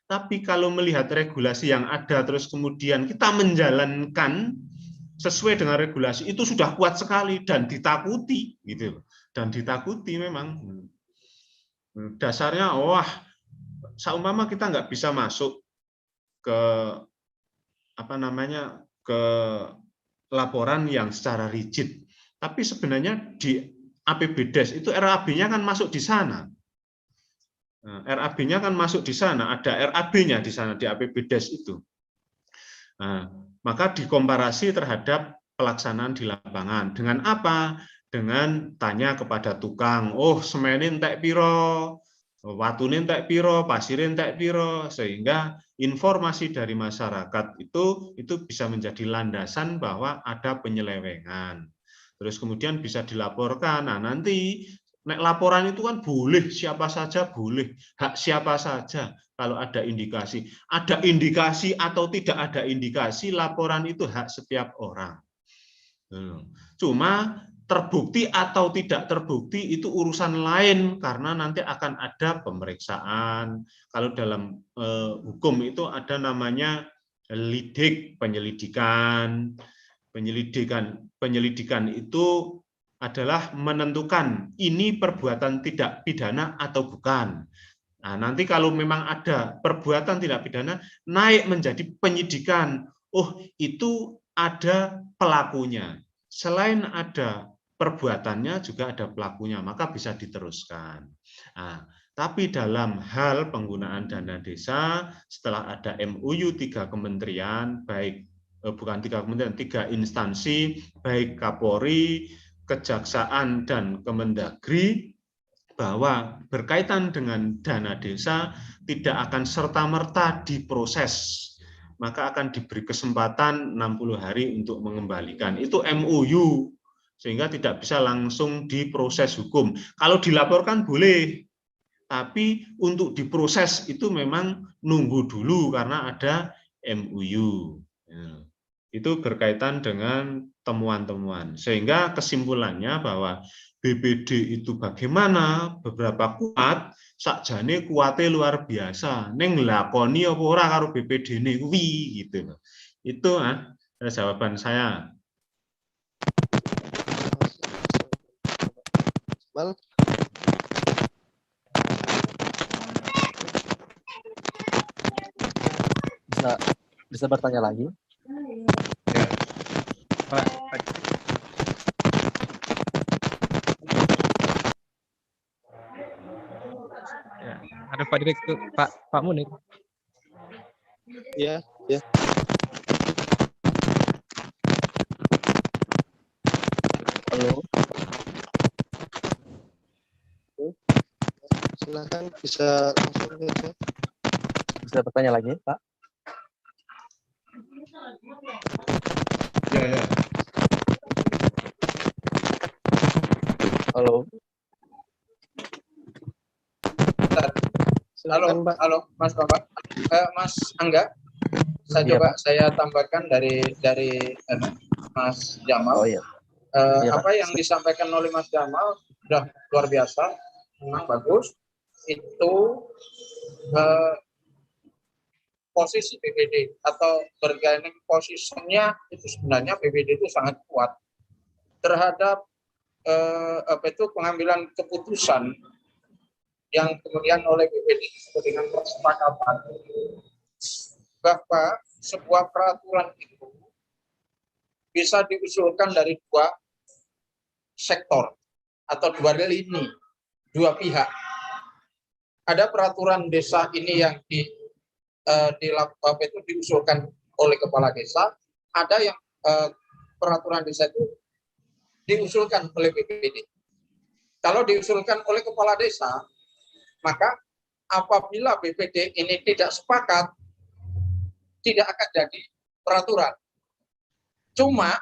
Tapi kalau melihat regulasi yang ada terus kemudian kita menjalankan sesuai dengan regulasi, itu sudah kuat sekali dan ditakuti gitu. Dan ditakuti memang. Dasarnya saumpama kita nggak bisa masuk ke ke laporan yang secara rigid. Tapi sebenarnya di APBDes itu RAB-nya kan masuk di sana. RAB-nya kan masuk di sana, ada RAB-nya di sana di APBDes itu. Nah, maka dikomparasi terhadap pelaksanaan di lapangan. Dengan apa? Dengan tanya kepada tukang, semenin entek piro, watunin entek piro, pasirin entek piro, sehingga informasi dari masyarakat itu bisa menjadi landasan bahwa ada penyelewengan. Terus kemudian bisa dilaporkan. Nah, nanti laporan itu kan boleh siapa saja, boleh hak siapa saja. Kalau ada indikasi atau tidak ada indikasi, laporan itu hak setiap orang. Cuma terbukti atau tidak terbukti itu urusan lain, karena nanti akan ada pemeriksaan. Kalau dalam hukum itu ada namanya lidik, penyelidikan. Penyelidikan itu adalah menentukan ini perbuatan tidak pidana atau bukan. Nah, nanti kalau memang ada perbuatan tidak pidana, naik menjadi penyidikan. Itu ada pelakunya. Selain ada perbuatannya, juga ada pelakunya, maka bisa diteruskan. Nah, tapi dalam hal penggunaan dana desa, setelah ada MOU 3 kementerian, bukan 3 kementerian, 3 instansi, baik Kapolri, Kejaksaan, dan Kemendagri, bahwa berkaitan dengan dana desa tidak akan serta-merta diproses maka akan diberi kesempatan 60 hari untuk mengembalikan. Itu MOU, sehingga tidak bisa langsung diproses hukum. Kalau dilaporkan boleh, tapi untuk diproses itu memang nunggu dulu karena ada MOU. Itu berkaitan dengan temuan-temuan. Sehingga kesimpulannya bahwa BPD itu bagaimana, beberapa kuat, sakjane kuatnya luar biasa. Neng lakoni apa ora karo BPD ini kuwi gitu. Itu jawaban saya. Mal, bisa bertanya lagi? Pak, ya, ada Pak Direktur, Pak Munir. ya, ya. Halo, Silakan bisa langsung aja. bisa bertanya lagi, Pak? Ya, ya. Halo, Silakan, Pak. Halo, Mas Bapak. Mas Angga, Iya, saya tambahkan dari Mas Jamal. oh iya. Iya, Apa Pak. yang disampaikan oleh Mas Jamal sudah luar biasa, memang bagus. Itu posisi BPD atau bargaining posisinya itu sebenarnya BPD itu sangat kuat terhadap pengambilan keputusan yang kemudian oleh BPD disebut dengan kesepakatan bahwa sebuah peraturan itu bisa diusulkan dari dua sektor atau dua lini, dua pihak. Ada peraturan desa ini yang diusulkan oleh kepala desa, ada yang peraturan desa itu diusulkan oleh BPD. Kalau diusulkan oleh kepala desa, maka apabila BPD ini tidak sepakat, tidak akan jadi peraturan. Cuma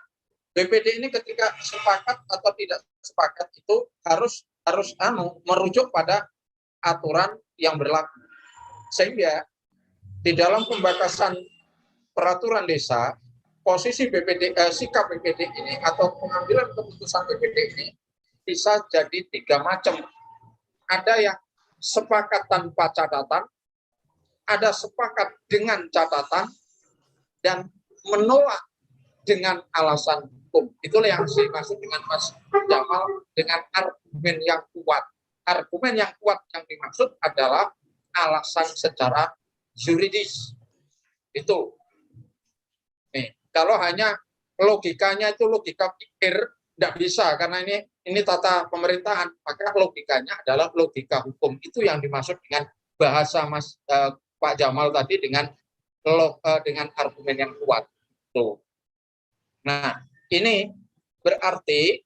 BPD ini ketika sepakat atau tidak sepakat itu harus merujuk pada aturan yang berlaku. Sehingga di dalam pembatasan peraturan desa, posisi BPD, sikap BPD ini atau pengambilan keputusan BPD ini bisa jadi tiga macam. Ada yang sepakat tanpa catatan, ada sepakat dengan catatan, dan menolak dengan alasan hukum. Itulah yang dimaksud dengan Mas Jamal dengan argumen yang kuat. Argumen yang kuat yang dimaksud adalah alasan secara yuridis. Itu. Nih, kalau hanya logikanya itu logika pikir, tidak bisa karena ini tata pemerintahan, maka logikanya adalah logika hukum. Itu yang dimaksud dengan bahasa Pak Jamal tadi dengan argumen yang kuat. Tuh. Nah, ini berarti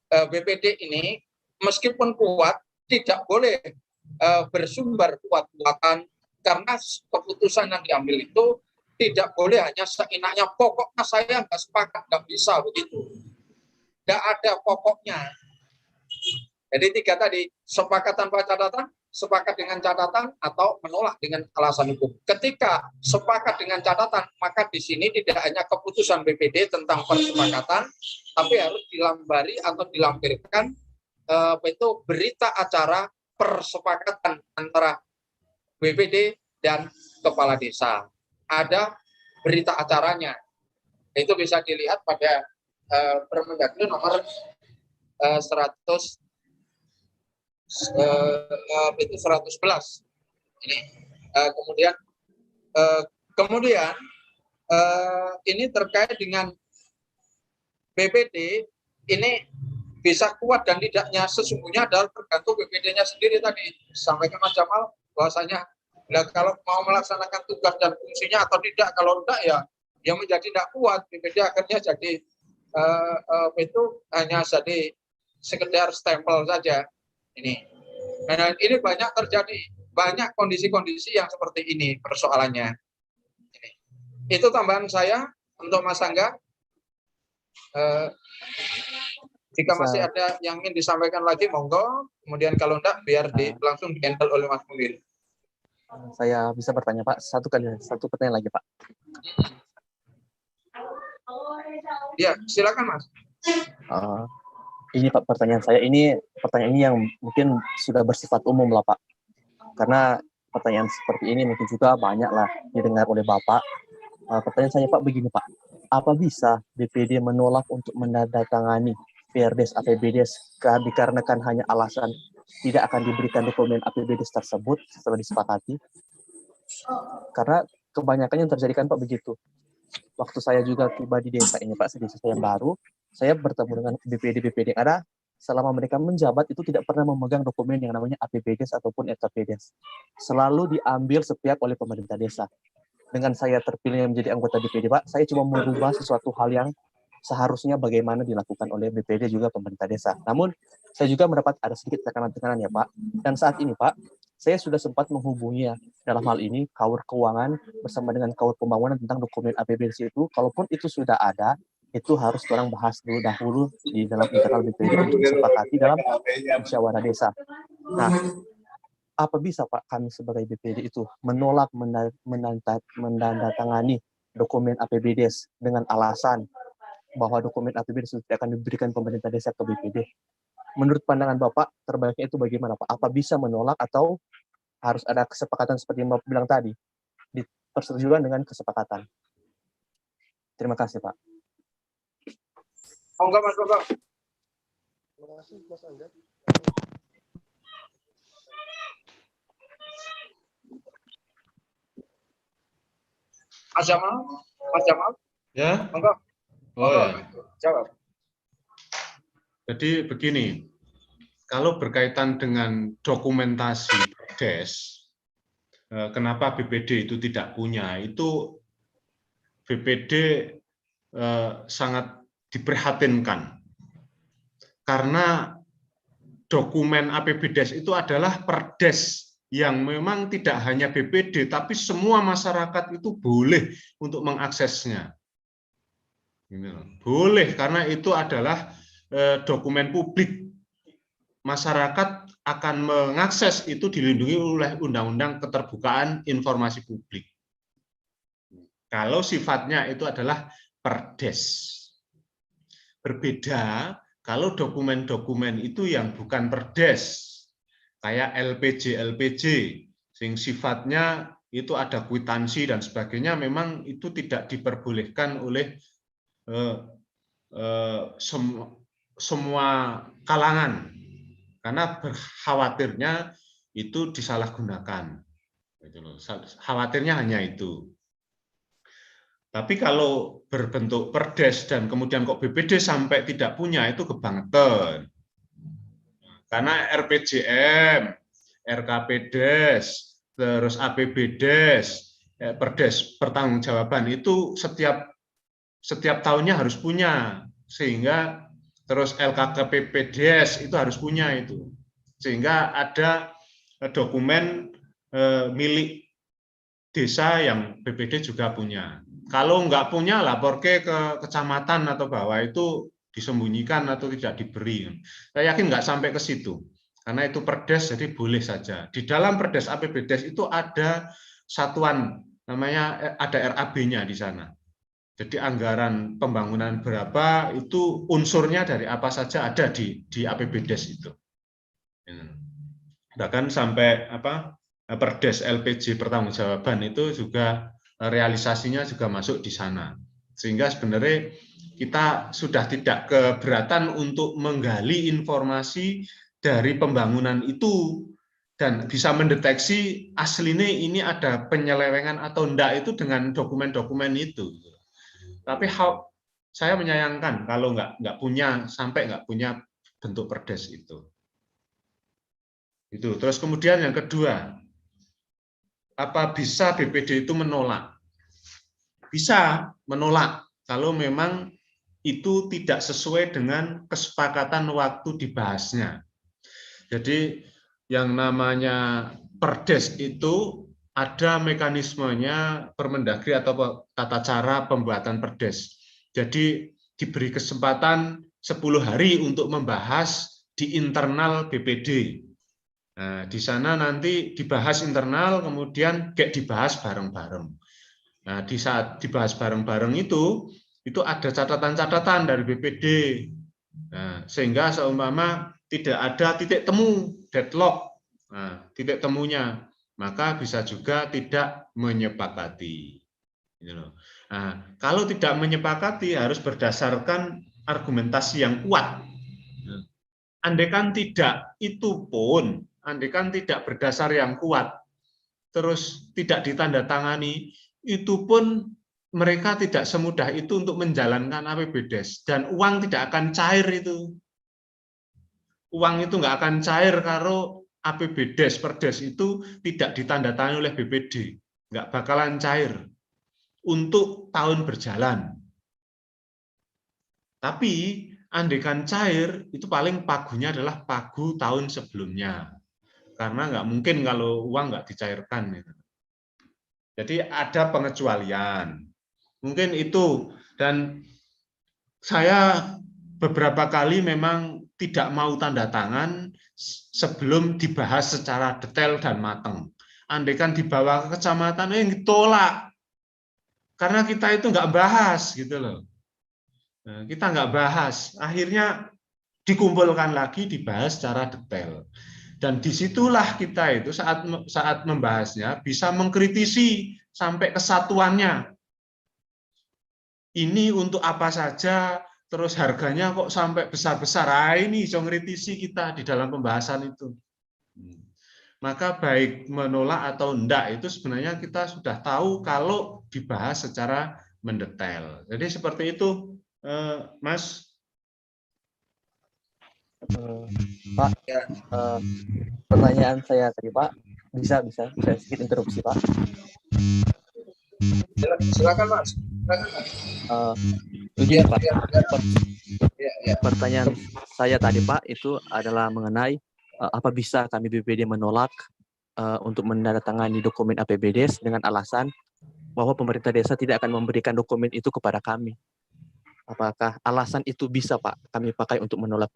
BPD ini meskipun kuat tidak boleh bersumber kuat-kuatan karena keputusan yang diambil itu tidak boleh hanya seenaknya. Pokoknya saya nggak sepakat, nggak bisa begitu. Nggak ada pokoknya. Jadi tiga tadi, sepakat tanpa catatan, sepakat dengan catatan, atau menolak dengan alasan hukum. Ketika sepakat dengan catatan, maka di sini tidak hanya keputusan BPD tentang persepakatan, tapi harus dilambari atau dilampirkan itu berita acara persepakatan antara BPD dan kepala desa. Ada berita acaranya. Itu bisa dilihat pada Permendagri nomor 111. Ini kemudian ini terkait dengan BPD ini bisa kuat dan tidaknya sesungguhnya adalah tergantung BPD-nya sendiri tadi. Sampaikan Mas Jamal bahwasanya kalau mau melaksanakan tugas dan fungsinya atau tidak, kalau tidak ya yang menjadi tidak kuat, BPD akhirnya jadi itu hanya jadi sekedar stempel saja. Ini banyak terjadi, banyak kondisi-kondisi yang seperti ini persoalannya. Ini. Itu tambahan saya untuk Mas Angga. Jika masih ada yang ingin disampaikan lagi, monggo. Kemudian kalau enggak, biar langsung di-handle oleh Mas Munir. Saya bisa bertanya, Pak? Satu pertanyaan lagi, Pak. Ya, silakan, Mas. Ini Pak, pertanyaan saya ini yang mungkin sudah bersifat umum lah, Pak. Karena pertanyaan seperti ini mungkin juga banyak lah didengar oleh Bapak. Pertanyaan saya, Pak, begini, Pak. Apa bisa BPD menolak untuk menandatangani PRDes APBDes dikarenakan hanya alasan tidak akan diberikan dokumen APBDes tersebut setelah disepakati? Karena kebanyakan yang terjadi kan, Pak, begitu. Waktu saya juga tiba di desa ini, Pak, di desa yang baru, saya bertemu dengan BPD yang ada. Selama mereka menjabat itu tidak pernah memegang dokumen yang namanya APBDes ataupun RKPDes. Selalu diambil sepihak oleh pemerintah desa. Dengan saya terpilih menjadi anggota BPD, Pak, saya cuma merubah sesuatu hal yang seharusnya bagaimana dilakukan oleh BPD juga pemerintah desa. Namun, saya juga mendapat ada sedikit tekanan-tekanan ya, Pak. Dan saat ini, Pak, saya sudah sempat menghubungi dalam hal ini Kaur Keuangan bersama dengan Kaur Pembangunan tentang dokumen APBDes itu. Kalaupun itu sudah ada, itu harus orang bahas dahulu di dalam internal BPD untuk disepakati dalam musyawarah desa. Nah, apa bisa Pak kami sebagai BPD itu menolak menandatangani dokumen APBDes dengan alasan bahwa dokumen APBDes tidak akan diberikan pemerintah desa ke BPD? Menurut pandangan Bapak, terbaiknya itu bagaimana Pak? Apa bisa menolak atau harus ada kesepakatan seperti yang Bapak bilang tadi? Persetujuan dengan kesepakatan. Terima kasih Pak. Monggo Mas Bapak. Terima kasih Mas Angga. Mas Jamal. Ya. Monggo. Oh ya. Jawab. Jadi begini, kalau berkaitan dengan dokumentasi PRDes, kenapa BPD itu tidak punya? Itu BPD sangat diprihatinkan karena dokumen APBDes itu adalah perdes yang memang tidak hanya BPD, tapi semua masyarakat itu boleh untuk mengaksesnya. Boleh, karena itu adalah dokumen publik. Masyarakat akan mengakses itu dilindungi oleh Undang-Undang Keterbukaan Informasi Publik. Kalau sifatnya itu adalah perdes. Berbeda kalau dokumen-dokumen itu yang bukan perdes, kayak LPG, sing sifatnya itu ada kwitansi dan sebagainya, memang itu tidak diperbolehkan oleh semua kalangan, karena khawatirnya itu disalahgunakan. Khawatirnya hanya itu. Tapi kalau berbentuk perdes dan kemudian kok BPD sampai tidak punya, itu kebangetan. Karena RPJM, RKPDes, terus APBDes, perdes pertanggungjawaban itu setiap tahunnya harus punya, sehingga terus LKKPPDes itu harus punya itu, sehingga ada dokumen milik desa yang BPD juga punya. Kalau nggak punya, lapor ke kecamatan atau bawah, itu disembunyikan atau tidak diberi. Saya yakin nggak sampai ke situ, karena itu perdes, jadi boleh saja. Di dalam perdes APBDes itu ada satuan, namanya ada RAB-nya di sana. Jadi anggaran pembangunan berapa, itu unsurnya dari apa saja ada di APBDes itu. Bahkan sampai perdes LPG pertanggungjawaban itu juga realisasinya juga masuk di sana. Sehingga sebenarnya kita sudah tidak keberatan untuk menggali informasi dari pembangunan itu dan bisa mendeteksi aslinya ini ada penyelewengan atau enggak itu dengan dokumen-dokumen itu. Tapi saya menyayangkan kalau nggak punya, sampai nggak punya bentuk perdes itu. Terus kemudian yang kedua, apa bisa BPD itu menolak? Bisa menolak kalau memang itu tidak sesuai dengan kesepakatan waktu dibahasnya. Jadi yang namanya perdes itu ada mekanismenya Permendagri atau tata cara pembuatan perdes. Jadi diberi kesempatan 10 hari untuk membahas di internal BPD. Nah, di sana nanti dibahas internal, kemudian kayak dibahas bareng-bareng. Nah, di saat dibahas bareng-bareng itu ada catatan-catatan dari BPD. Nah, sehingga seumpama tidak ada titik temu, deadlock, nah, titik temunya, maka bisa juga tidak menyepakati. Nah, kalau tidak menyepakati harus berdasarkan argumentasi yang kuat. Andaikan tidak, itu pun, andaikan tidak berdasar yang kuat, terus tidak ditandatangani, itu pun mereka tidak semudah itu untuk menjalankan APBDes, dan uang tidak akan cair itu. Uang itu nggak akan cair kalau APBDes, perdes itu tidak ditandatangani oleh BPD, nggak bakalan cair untuk tahun berjalan. Tapi andaikan cair, itu paling pagunya adalah pagu tahun sebelumnya. Karena nggak mungkin kalau uang nggak dicairkan. Jadi ada pengecualian. Mungkin itu. Dan saya beberapa kali memang tidak mau tanda tangan sebelum dibahas secara detail dan matang. Andaikan dibawa ke kecamatan, ditolak. Karena kita itu nggak bahas, gitu loh. Kita nggak bahas, akhirnya dikumpulkan lagi, dibahas secara detail. Dan disitulah kita itu saat membahasnya bisa mengkritisi sampai kesatuannya. Ini untuk apa saja, terus harganya kok sampai besar-besar. Ini bisa mengkritisi kita di dalam pembahasan itu. Maka baik menolak atau enggak itu sebenarnya kita sudah tahu kalau dibahas secara mendetail. Jadi seperti itu. Mas, Pak, pertanyaan saya tadi, Pak, bisa saya sedikit interupsi, Pak. Silakan, Mas. Begini, Pak. Pertanyaan saya tadi, Pak, itu adalah mengenai apa bisa kami BPD menolak untuk menandatangani dokumen APBDes dengan alasan bahwa pemerintah desa tidak akan memberikan dokumen itu kepada kami. Apakah alasan itu bisa, Pak, kami pakai untuk menolak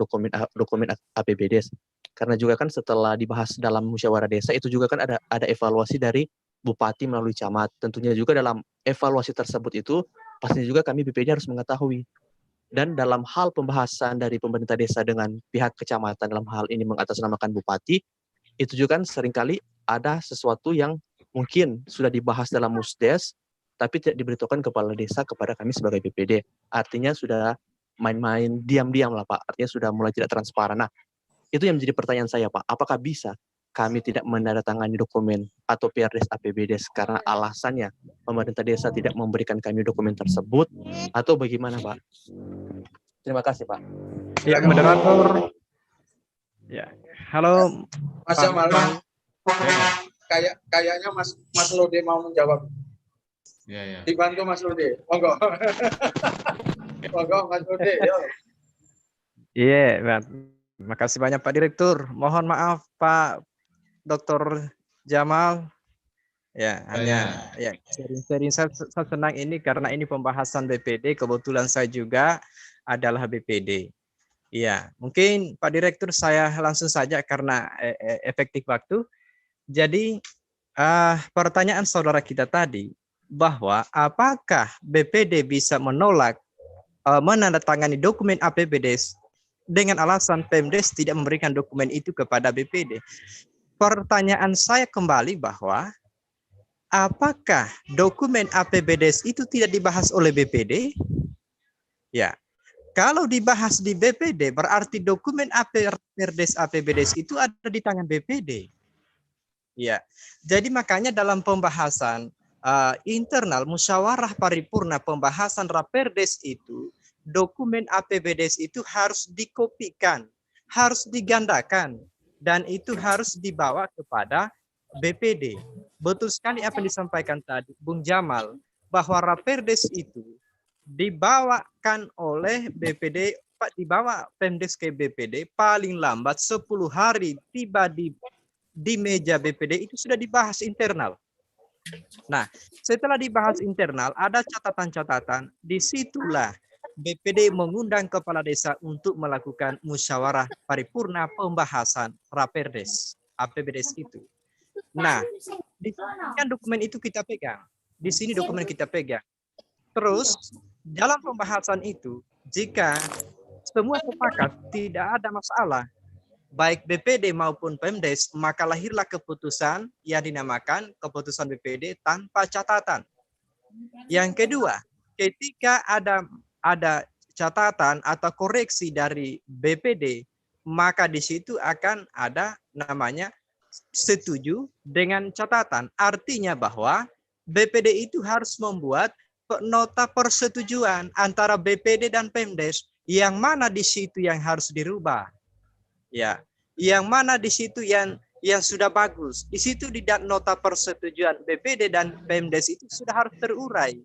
dokumen APBDes? Karena juga kan setelah dibahas dalam musyawarah desa itu juga kan ada evaluasi dari bupati melalui camat. Tentunya juga dalam evaluasi tersebut itu pastinya juga kami BPD harus mengetahui. Dan dalam hal pembahasan dari pemerintah desa dengan pihak kecamatan dalam hal ini mengatasnamakan bupati, itu juga kan seringkali ada sesuatu yang mungkin sudah dibahas dalam musdes, tapi tidak diberitahukan kepala desa kepada kami sebagai BPD. Artinya sudah main-main diam-diam lah, Pak. Artinya sudah mulai tidak transparan. Nah, itu yang menjadi pertanyaan saya, Pak. Apakah bisa kami tidak menandatangani dokumen atau PRDes APBDes karena alasannya pemerintah desa tidak memberikan kami dokumen tersebut, atau bagaimana, Pak? Terima kasih, Pak. Ya, moderator. Ya, halo Mas Jamal. Kayaknya Mas Lode mau menjawab. Ya. Dibantu Mas Lode. Monggo. Monggo Mas Lode. Iya, terima kasih banyak Pak Direktur. Mohon maaf Pak Dr. Jamal. Ya, hanya ya sharing saya senang ini karena ini pembahasan BPD, kebetulan saya juga adalah BPD. Iya, mungkin Pak Direktur saya langsung saja karena efektif waktu. Jadi pertanyaan saudara kita tadi bahwa apakah BPD bisa menolak menandatangani dokumen APBDes dengan alasan Pemdes tidak memberikan dokumen itu kepada BPD. Pertanyaan saya kembali bahwa apakah dokumen APBDes itu tidak dibahas oleh BPD? Ya, kalau dibahas di BPD berarti dokumen PRDes APBDes itu ada di tangan BPD. Ya, jadi makanya dalam pembahasan internal musyawarah paripurna pembahasan Raperdes itu dokumen APBDes itu harus dikopikan, harus digandakan, dan itu harus dibawa kepada BPD. Betul sekali apa yang disampaikan tadi Bung Jamal, bahwa Raperdes itu dibawakan oleh BPD, dibawa Pemdes ke BPD paling lambat 10 hari tiba di meja BPD itu sudah dibahas internal. Nah, setelah dibahas internal, ada catatan-catatan. Disitulah BPD mengundang kepala desa untuk melakukan musyawarah paripurna pembahasan Raperdes, APBDes itu. Nah, di sini kan dokumen itu kita pegang. Di sini dokumen kita pegang. Terus, dalam pembahasan itu, jika semua sepakat tidak ada masalah, baik BPD maupun Pemdes, maka lahirlah keputusan yang dinamakan keputusan BPD tanpa catatan. Yang kedua, ketika ada catatan atau koreksi dari BPD, maka di situ akan ada namanya setuju dengan catatan. Artinya bahwa BPD itu harus membuat nota persetujuan antara BPD dan Pemdes, yang mana di situ yang harus dirubah. Ya, yang mana di situ yang sudah bagus. Di situ di nota persetujuan BPD dan Pemdes itu sudah harus terurai.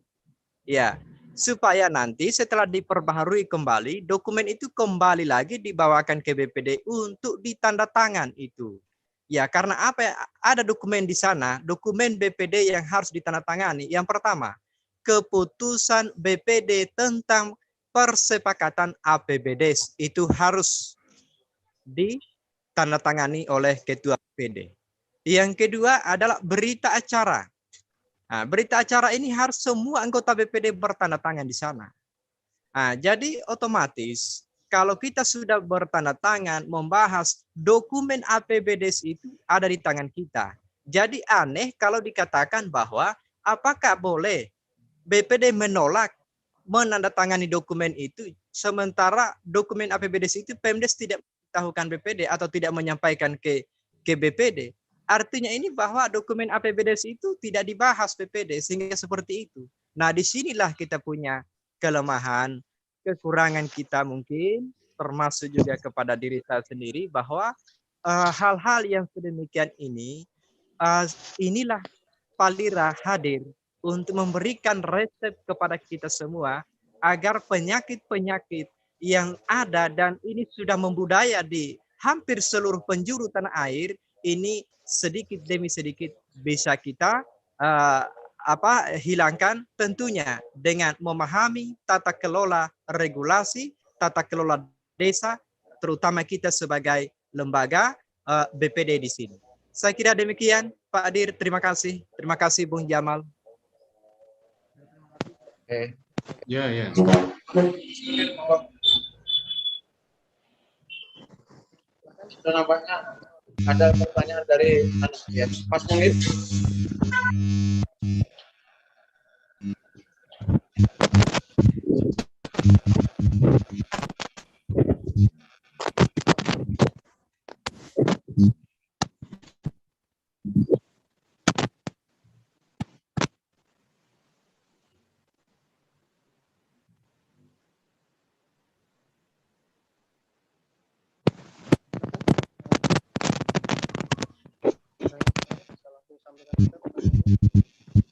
Ya, supaya nanti setelah diperbaharui kembali, dokumen itu kembali lagi dibawakan ke BPD untuk ditandatangan itu. Ya, karena apa? Ada dokumen di sana, dokumen BPD yang harus ditandatangani. Yang pertama, keputusan BPD tentang persepakatan APBDes itu harus ditandatangani oleh Ketua BPD. Yang kedua adalah berita acara. Nah, berita acara ini harus semua anggota BPD bertanda tangan di sana. Nah, jadi otomatis kalau kita sudah bertanda tangan membahas dokumen APBDes itu ada di tangan kita. Jadi aneh kalau dikatakan bahwa apakah boleh BPD menolak menandatangani dokumen itu sementara dokumen APBDes itu Pemdes tidak memberitahukan BPD atau tidak menyampaikan ke BPD. Artinya ini bahwa dokumen APBDes itu tidak dibahas BPD sehingga seperti itu. Nah, disinilah kita punya kelemahan, kekurangan kita mungkin, termasuk juga kepada diri saya sendiri bahwa hal-hal yang sedemikian ini, inilah Palira hadir untuk memberikan resep kepada kita semua agar penyakit-penyakit yang ada dan ini sudah membudaya di hampir seluruh penjuru tanah air ini sedikit demi sedikit bisa kita hilangkan, tentunya dengan memahami tata kelola regulasi, tata kelola desa, terutama kita sebagai lembaga BPD di sini. Saya kira demikian, Pak Adir. Terima kasih. Terima kasih, Bung Jamal. Oke. Ya. Sudah nampaknya ada pertanyaan dari Mas Munir.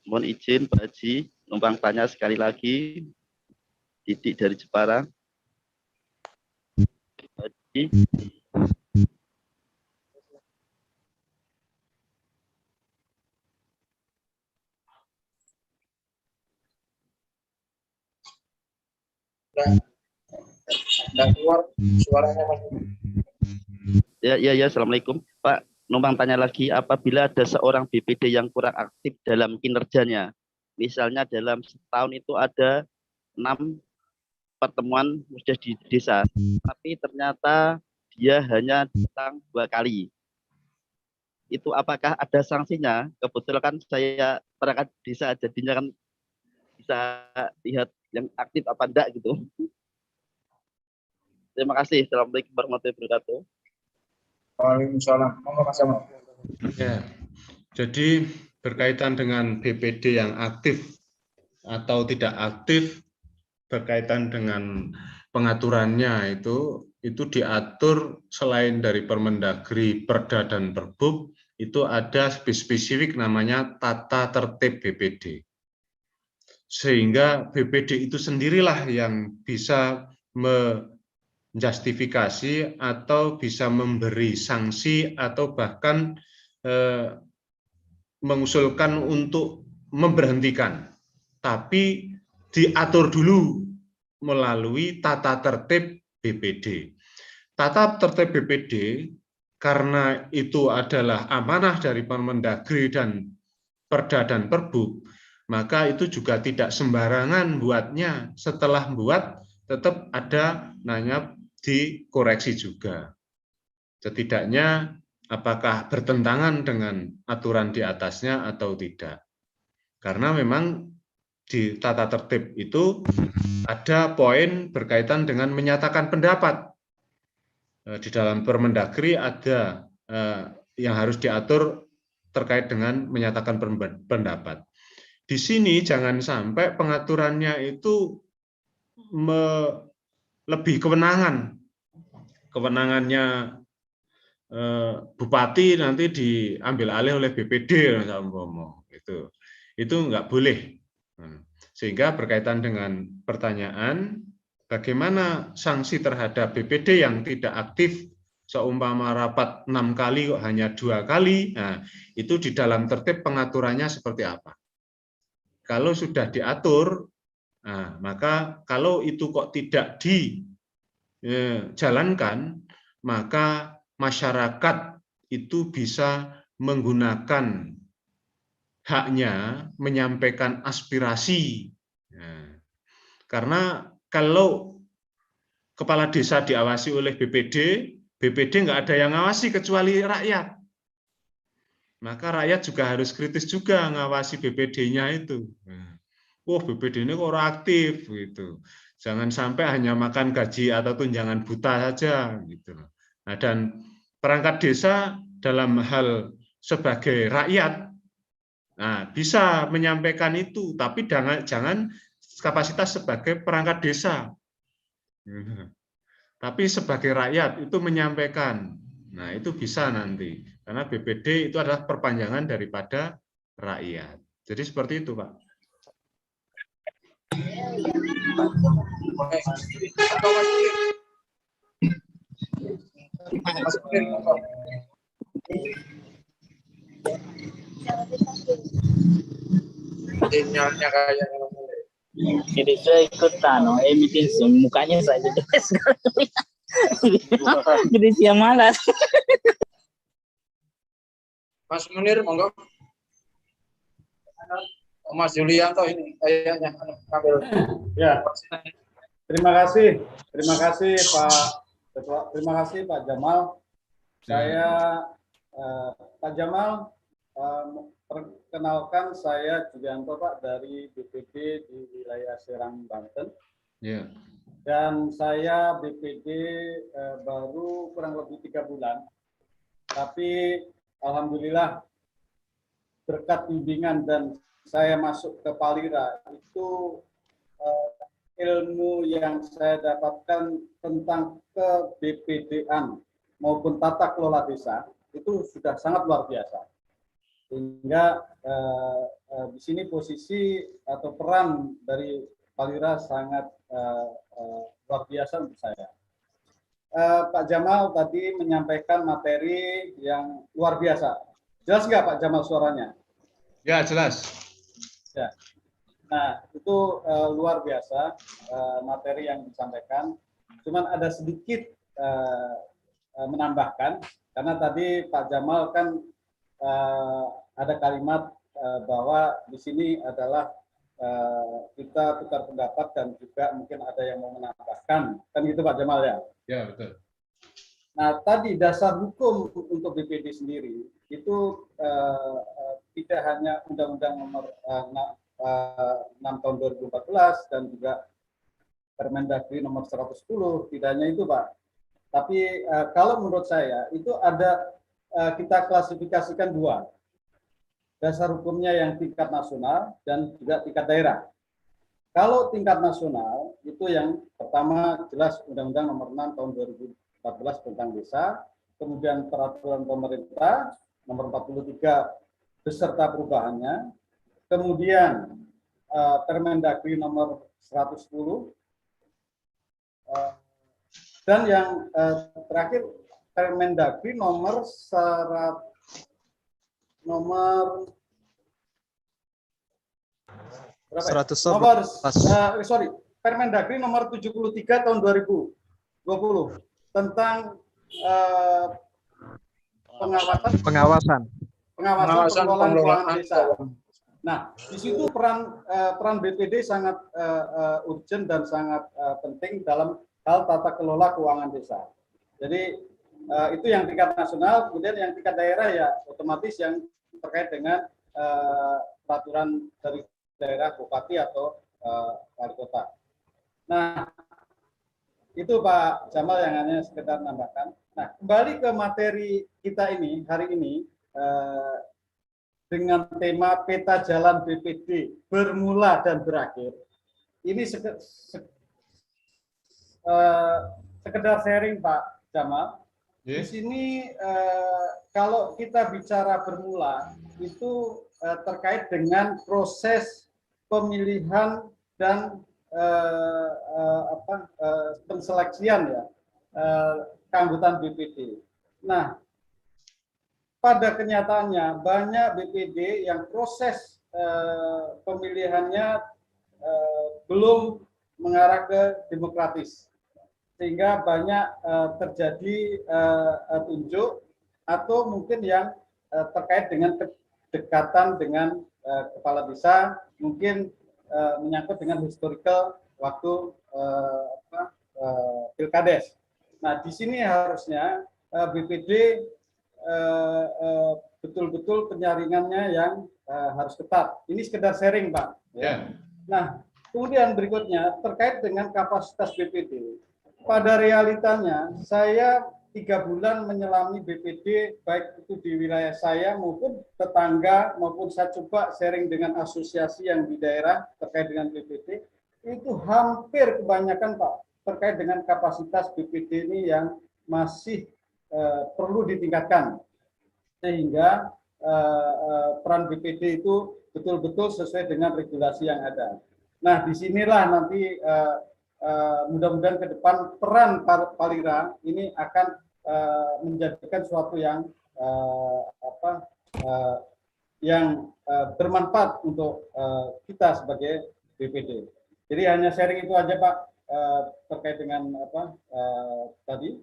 Mohon izin Pak Haji, numpang tanya sekali lagi. Didik dari Jepara. Pak Haji. Dan keluar suaranya Mas. Ya, Assalamualaikum. Pak, numpang tanya lagi, apabila ada seorang BPD yang kurang aktif dalam kinerjanya, misalnya dalam setahun itu ada 6 pertemuan musda di desa, tapi ternyata dia hanya datang 2 kali. Itu apakah ada sanksinya? Kebetulan kan saya perangkat desa, jadinya kan bisa lihat yang aktif apa enggak gitu. Terima kasih. Assalamualaikum warahmatullahi wabarakatuh. Waalaikumsalam. Monggo Mas Jamal. Ya. Jadi berkaitan dengan BPD yang aktif atau tidak aktif, berkaitan dengan pengaturannya itu diatur selain dari Permendagri, Perda dan Perbub, itu ada spesifik namanya tata tertib BPD. Sehingga BPD itu sendirilah yang bisa menjustifikasi atau bisa memberi sanksi atau bahkan mengusulkan untuk memberhentikan, tapi diatur dulu melalui tata tertib BPD. Tata tertib BPD karena itu adalah amanah dari Permendagri dan Perda dan Perbuk, maka itu juga tidak sembarangan buatnya. Setelah buat tetap ada dikoreksi juga. Setidaknya apakah bertentangan dengan aturan di atasnya atau tidak. Karena memang di tata tertib itu ada poin berkaitan dengan menyatakan pendapat. Di dalam Permendagri ada yang harus diatur terkait dengan menyatakan pendapat. Di sini jangan sampai pengaturannya itu lebih kewenangan. Kewenangannya bupati nanti diambil alih oleh BPD, itu nggak boleh. Sehingga berkaitan dengan pertanyaan bagaimana sanksi terhadap BPD yang tidak aktif, seumpama rapat 6 kali kok hanya 2 kali, nah, itu di dalam tertib pengaturannya seperti apa? Kalau sudah diatur, nah, maka kalau itu kok tidak dijalankan, maka masyarakat itu bisa menggunakan haknya menyampaikan aspirasi. Nah, karena kalau kepala desa diawasi oleh BPD, BPD nggak ada yang ngawasi kecuali rakyat. Maka rakyat juga harus kritis juga ngawasi BPD-nya itu. Wah, BPD ini kok aktif gitu. Jangan sampai hanya makan gaji atau tunjangan buta saja gitu. Nah, dan perangkat desa dalam hal sebagai rakyat bisa menyampaikan itu, tapi jangan kapasitas sebagai perangkat desa. Tapi sebagai rakyat itu menyampaikan. Nah, itu bisa nanti. Karena BPD itu adalah perpanjangan daripada rakyat. Jadi seperti itu, Pak. Sinyalnya kayak jadi saya ikut meeting Zoom, mukanya saja jelas. Jadi saya malas. Mas Munir, monggo. Mas Julianto ini kayaknya ngambil. Ya. Terima kasih Pak Ketua. Terima kasih Pak Jamal. Saya Pak Jamal, perkenalkan saya Julianto Pak dari BPD di wilayah Serang, Banten. Yeah. Dan saya BPD baru kurang lebih 3 bulan. Tapi alhamdulillah berkat bimbingan dan saya masuk ke Palira itu ilmu yang saya dapatkan tentang ke-BPD-an maupun tata kelola desa itu sudah sangat luar biasa. Sehingga di sini posisi atau peran dari Palira sangat luar biasa untuk saya. Pak Jamal tadi menyampaikan materi yang luar biasa. Jelas nggak Pak Jamal suaranya? Ya, jelas. Ya. Nah, itu luar biasa materi yang disampaikan. Cuman ada sedikit menambahkan, karena tadi Pak Jamal kan ada kalimat bahwa di sini adalah kita tukar pendapat dan juga mungkin ada yang mau menambahkan. Kan gitu Pak Jamal ya? Ya, betul. Nah, tadi dasar hukum untuk BPD sendiri itu tidak hanya Undang-Undang Nomor 6 tahun 2014 dan juga Permendagri Nomor 110, tidak hanya itu Pak. Tapi kalau menurut saya itu ada kita klasifikasikan 2. Dasar hukumnya yang tingkat nasional dan juga tingkat daerah. Kalau tingkat nasional itu yang pertama jelas Undang-Undang Nomor 6 tahun 2014 tentang desa, kemudian peraturan pemerintah Nomor 43 beserta perubahannya, kemudian Permendagri Nomor 110, dan yang terakhir Permendagri Nomor berapa? 111. Nomor sorry, Permendagri nomor 73 tahun 2020 tentang pengawasan pengelolaan keuangan desa. Nah, di situ peran BPD sangat urgent dan sangat penting dalam hal tata kelola keuangan desa. Jadi itu yang tingkat nasional, kemudian yang tingkat daerah ya otomatis yang terkait dengan peraturan dari daerah bupati atau wali kota. Nah, itu Pak Jamal yang hanya sekedar nambahkan. Nah, kembali ke materi kita ini hari ini dengan tema peta jalan BPD bermula dan berakhir. Ini sekedar sharing Pak Jamal. Di sini kalau kita bicara bermula itu terkait dengan proses pemilihan dan penseleksian ya keanggotaan BPD. Nah, pada kenyataannya banyak BPD yang proses pemilihannya belum mengarah ke demokratis, sehingga banyak terjadi tunjuk atau mungkin yang terkait dengan kedekatan dengan kepala desa, mungkin menyangkut dengan historical waktu pilkades. Nah, di sini harusnya BPD betul-betul penyaringannya yang harus ketat. Ini sekedar sharing, Pak. Ya. Nah, kemudian berikutnya terkait dengan kapasitas BPD. Pada realitanya, saya 3 bulan menyelami BPD, baik itu di wilayah saya maupun tetangga, maupun saya coba sharing dengan asosiasi yang di daerah terkait dengan BPD, itu hampir kebanyakan Pak, terkait dengan kapasitas BPD ini yang masih perlu ditingkatkan, sehingga peran BPD itu betul-betul sesuai dengan regulasi yang ada. Nah, disinilah nanti mudah-mudahan ke depan peran Palira ini akan menjadikan suatu yang bermanfaat untuk kita sebagai BPD. Jadi hanya sharing itu aja Pak terkait dengan tadi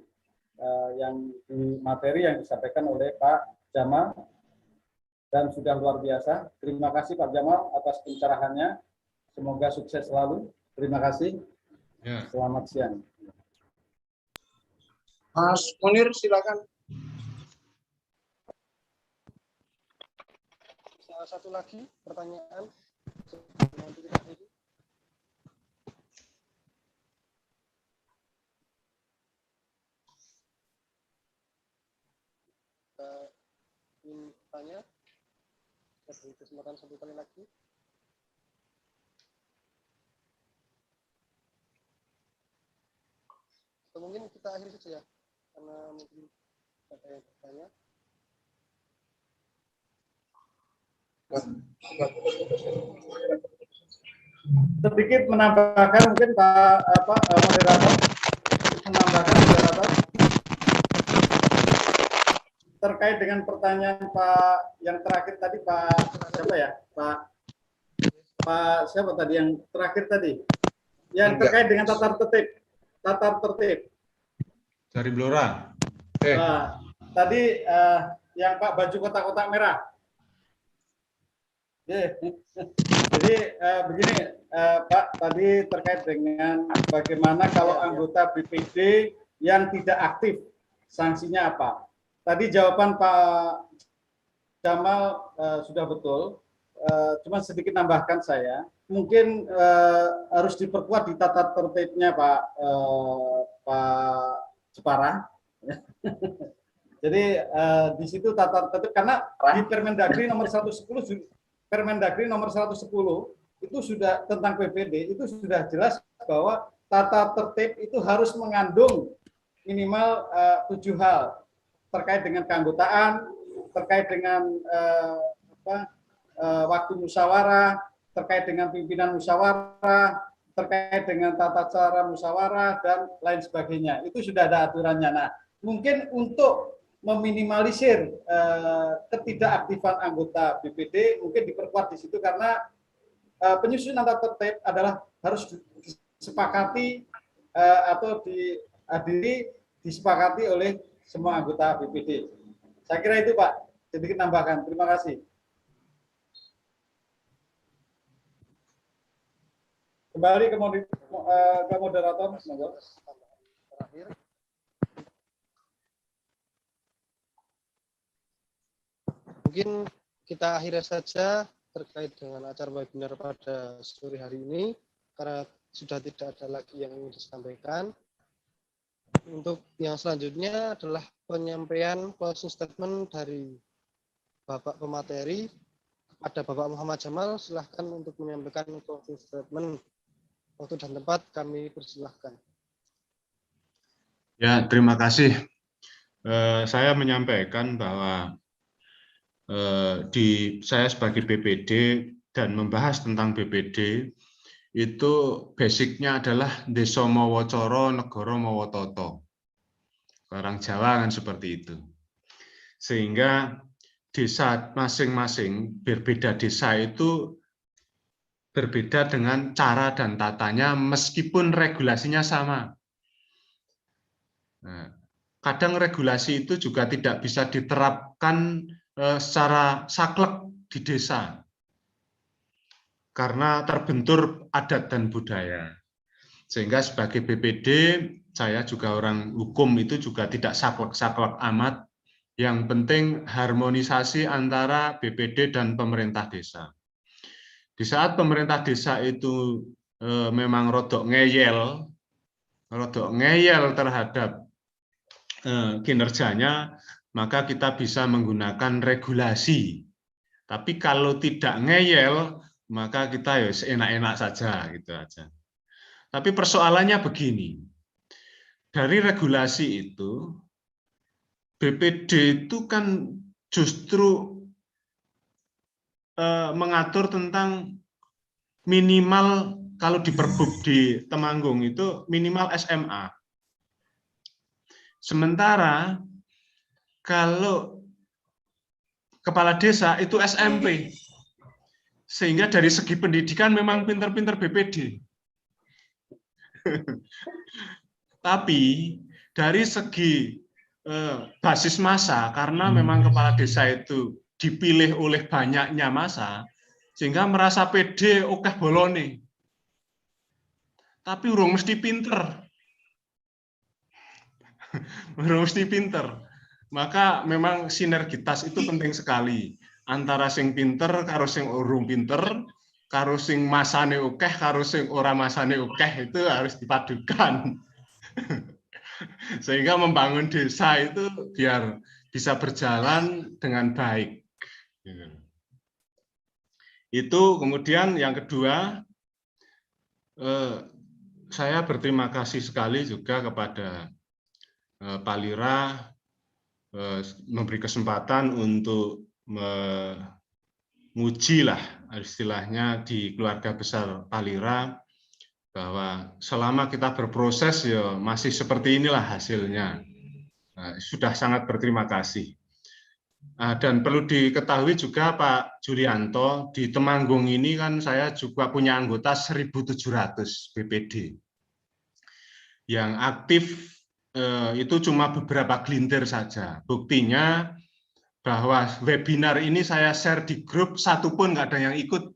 yang di materi yang disampaikan oleh Pak Jamal, dan sudah luar biasa. Terima kasih Pak Jamal atas pencerahannya. Semoga sukses selalu. Terima kasih. Ya. Selamat siang. Mas Munir, silakan. Satu lagi pertanyaan. Ingin tanya, saya beri kesempatan satu kali lagi. Atau mungkin kita akhiri saja ya, karena mungkin ada yang bertanya. Sedikit menambahkan mungkin Pak moderator, menambahkan moderator terkait dengan pertanyaan Pak yang terakhir tadi, Pak siapa ya, Pak siapa tadi yang terakhir tadi, yang terkait dengan tata tertib dari Blora. Tadi yang Pak baju kotak-kotak merah. Jadi begini Pak, tadi terkait dengan bagaimana kalau anggota BPD yang tidak aktif, sanksinya apa? Tadi jawaban Pak Jamal sudah betul, cuma sedikit nambahkan saya, mungkin harus diperkuat di tata tertibnya Pak Jepara. Jadi di situ tata tertib, karena di Permendagri nomor 110 itu sudah tentang PPD, itu sudah jelas bahwa tata tertib itu harus mengandung minimal 7 hal terkait dengan keanggotaan, terkait dengan waktu musyawarah, terkait dengan pimpinan musyawarah, terkait dengan tata cara musyawarah dan lain sebagainya. Itu sudah ada aturannya. Nah, mungkin untuk meminimalisir ketidakaktifan anggota BPD mungkin diperkuat di situ, karena penyusunan tata tertib adalah harus disepakati atau disepakati oleh semua anggota BPD. Saya kira itu Pak, sedikit tambahkan. Terima kasih. Kembali ke moderator. Terakhir. Mungkin kita akhiri saja terkait dengan acara webinar pada sore hari ini, karena sudah tidak ada lagi yang ingin disampaikan. Untuk yang selanjutnya adalah penyampaian closing statement dari Bapak pemateri. Kepada Bapak Muhammad Jamal, silahkan untuk menyampaikan closing statement. Waktu dan tempat kami persilahkan. Ya, terima kasih. Saya menyampaikan bahwa saya sebagai BPD dan membahas tentang BPD itu basicnya adalah Desa Mawa Cara Negara Mawa Tata. Orang Jawa kan seperti itu. Sehingga desa masing-masing, berbeda desa itu berbeda dengan cara dan tatanya meskipun regulasinya sama. Nah, kadang regulasi itu juga tidak bisa diterapkan secara saklek di desa karena terbentur adat dan budaya. Sehingga sebagai BPD, saya juga orang hukum itu juga tidak saklek-saklek amat. Yang penting harmonisasi antara BPD dan pemerintah desa. Di saat pemerintah desa itu memang rodok ngeyel terhadap kinerjanya, maka kita bisa menggunakan regulasi. Tapi kalau tidak ngeyel, maka kita ya enak-enak saja gitu aja. Tapi persoalannya begini, dari regulasi itu, BPD itu kan justru mengatur tentang minimal, kalau di Perbuk di Temanggung itu minimal SMA. Sementara kalau kepala desa itu SMP. Sehingga dari segi pendidikan memang pinter-pinter BPD. Tapi dari segi basis massa, karena memang kepala desa itu dipilih oleh banyaknya massa, sehingga merasa pede okeh bolone. Tapi urung mesti pinter. Urung mesti pinter. Maka memang sinergitas itu penting sekali. Antara sing pinter karo sing urung pinter, karo sing masane okeh karo sing ora masane okeh, itu harus dipadukan. Sehingga membangun desa itu biar bisa berjalan dengan baik. Itu kemudian yang kedua, saya berterima kasih sekali juga kepada Pak Lira memberi kesempatan untuk menguji lah istilahnya di keluarga besar Pak Lira, bahwa selama kita berproses ya masih seperti inilah hasilnya. Sudah sangat berterima kasih. Dan perlu diketahui juga Pak Julianto, di Temanggung ini kan saya juga punya anggota 1.700 BPD. Yang aktif itu cuma beberapa gelintir saja. Buktinya bahwa webinar ini saya share di grup, satu pun nggak ada yang ikut.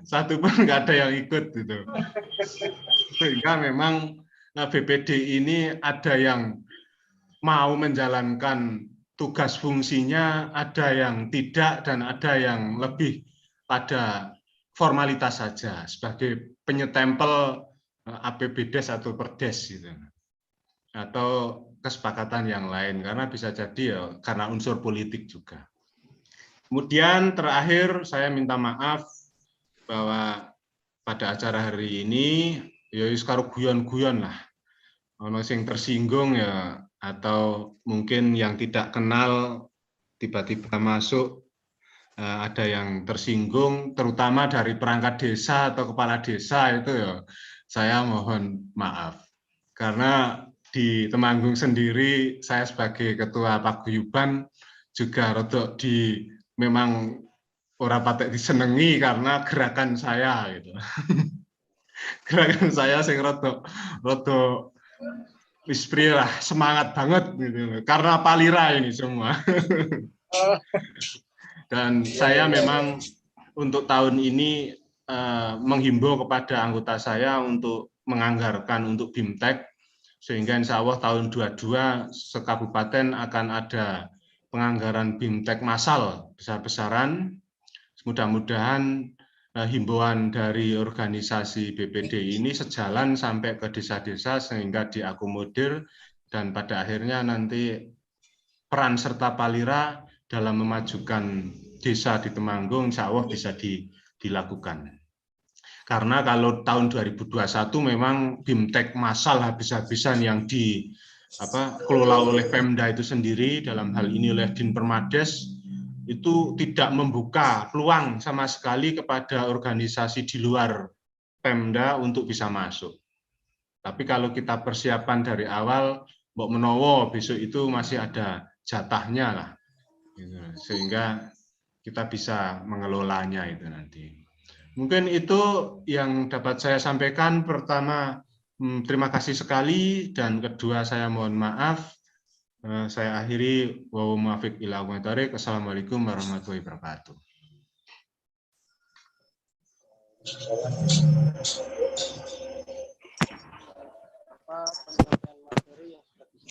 Satu pun nggak ada yang ikut gitu. Sehingga memang BPD ini ada yang mau menjalankan tugas fungsinya, ada yang tidak, dan ada yang lebih pada formalitas saja sebagai penyetempel APBDes atau Perdes gitu. Atau kesepakatan yang lain, karena bisa jadi ya karena unsur politik juga. Kemudian terakhir saya minta maaf bahwa pada acara hari ini ya sekarang guyon-guyon lah, ono sing tersinggung ya, atau mungkin yang tidak kenal tiba-tiba masuk, ada yang tersinggung, terutama dari perangkat desa atau kepala desa, itu ya saya mohon maaf. Karena di Temanggung sendiri saya sebagai ketua paguyuban juga rodok memang ora patek disenengi karena gerakan saya gitu. Gerakan saya sing rada wis priye lah, semangat banget gitu. Karena Palira ini semua. Dan saya memang untuk tahun ini menghimbau kepada anggota saya untuk menganggarkan untuk BIMTEK, sehingga insya Allah tahun 22 sekabupaten akan ada penganggaran BIMTEK massal besar-besaran. Mudah-mudahan himbauan dari organisasi BPD ini sejalan sampai ke desa-desa sehingga diakomodir, dan pada akhirnya nanti peran serta Palira dalam memajukan desa di Temanggung insya Allah bisa dilakukan. Karena kalau tahun 2021 memang BIMTEK massal habis-habisan yang dikelola oleh Pemda itu sendiri, dalam hal ini oleh Dinpermades, itu tidak membuka peluang sama sekali kepada organisasi di luar Pemda untuk bisa masuk. Tapi kalau kita persiapan dari awal, mbok menowo besok itu masih ada jatahnya lah, sehingga kita bisa mengelolanya itu nanti. Mungkin itu yang dapat saya sampaikan. Pertama, terima kasih sekali, dan kedua saya mohon maaf. Saya akhiri, wa muwaffiq ila aqwamit thoriq. Assalamualaikum warahmatullahi wabarakatuh.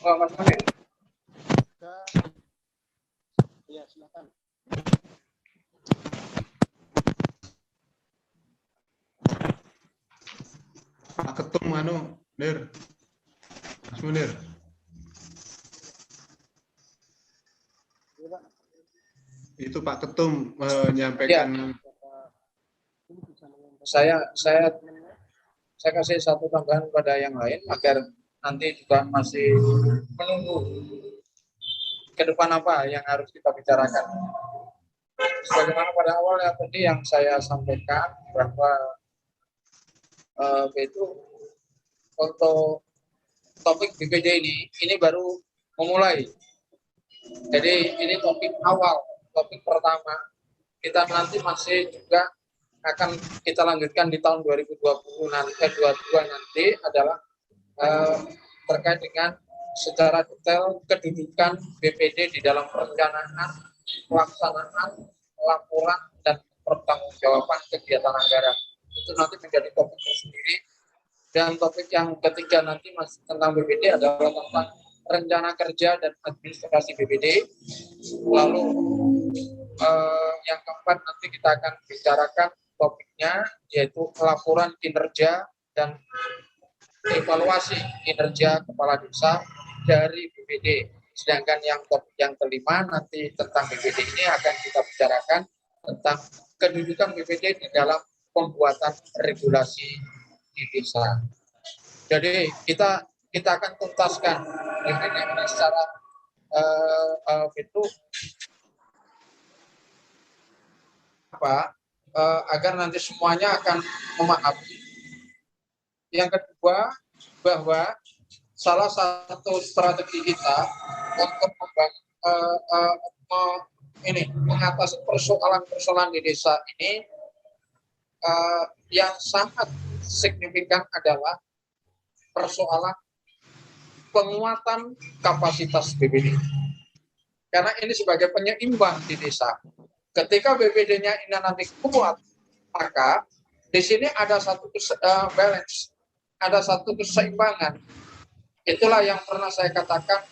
Mas Munir. Ya, silakan. Pak Ketum Nir. Mas Munir. Itu Pak Ketum menyampaikan. Saya kasih satu tambahan pada yang lain agar nanti juga masih menunggu ke depan apa yang harus kita bicarakan. Sebagaimana pada awal ya tadi yang saya sampaikan bahwa itu untuk topik BPD ini baru memulai. Jadi ini topik awal, topik pertama. Kita nanti masih juga akan kita lanjutkan di tahun 2022 nanti adalah terkait dengan secara detail kedudukan BPD di dalam perencanaan, pelaksanaan, laporan, dan pertanggungjawaban kegiatan anggaran. Itu nanti menjadi topik tersendiri. Dan topik yang ketiga nanti masih tentang BPD adalah tentang rencana kerja dan administrasi BPD. Lalu yang keempat nanti kita akan bicarakan topiknya yaitu laporan kinerja dan evaluasi kinerja kepala desa dari BPD. Sedangkan yang topik yang kelima nanti tentang BPD ini akan kita bicarakan tentang kedudukan BPD di dalam pembuatan regulasi di desa. Jadi kita akan tuntaskan BPD ini secara itu agar nanti semuanya akan memahami. Yang kedua, bahwa salah satu strategi kita untuk mengatasi persoalan-persoalan di desa ini yang sangat signifikan adalah persoalan penguatan kapasitas BPD. Karena ini sebagai penyeimbang di desa. Ketika BPD-nya ini nanti kuat, maka di sini ada satu balance, ada satu keseimbangan. Itulah yang pernah saya katakan,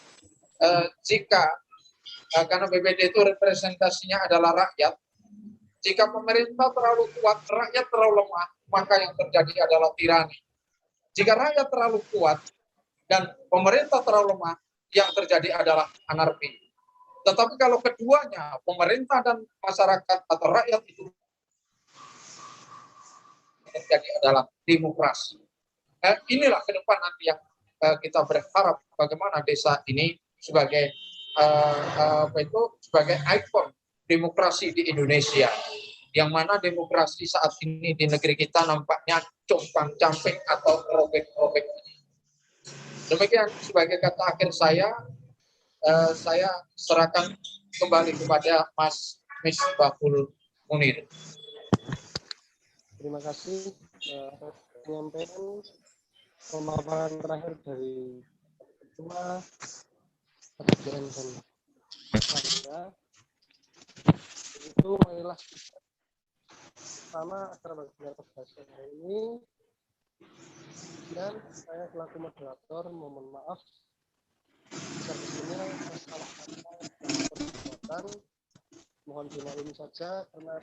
karena BPD itu representasinya adalah rakyat, jika pemerintah terlalu kuat, rakyat terlalu lemah, maka yang terjadi adalah tirani. Jika rakyat terlalu kuat dan pemerintah terlalu lemah, yang terjadi adalah anarki. Tetapi kalau keduanya, pemerintah dan masyarakat atau rakyat itu terjadi adalah demokrasi. Inilah ke depan nanti yang kita berharap bagaimana desa ini sebagai sebagai ikon demokrasi di Indonesia. Yang mana demokrasi saat ini di negeri kita nampaknya compang-camping atau robek-robek. Demikian sebagai kata akhir saya serahkan kembali kepada Mas Misbahul Munir. Terima kasih atas penyampaian pemaparan terakhir dari Ketua Kajian dan saya. Itu marilah sama acara belajar bahasa hari ini. Dan saya selaku moderator mohon maaf sebesar-besarnya masalah kata dan perbuatan. Mohon dimaklumi saja karena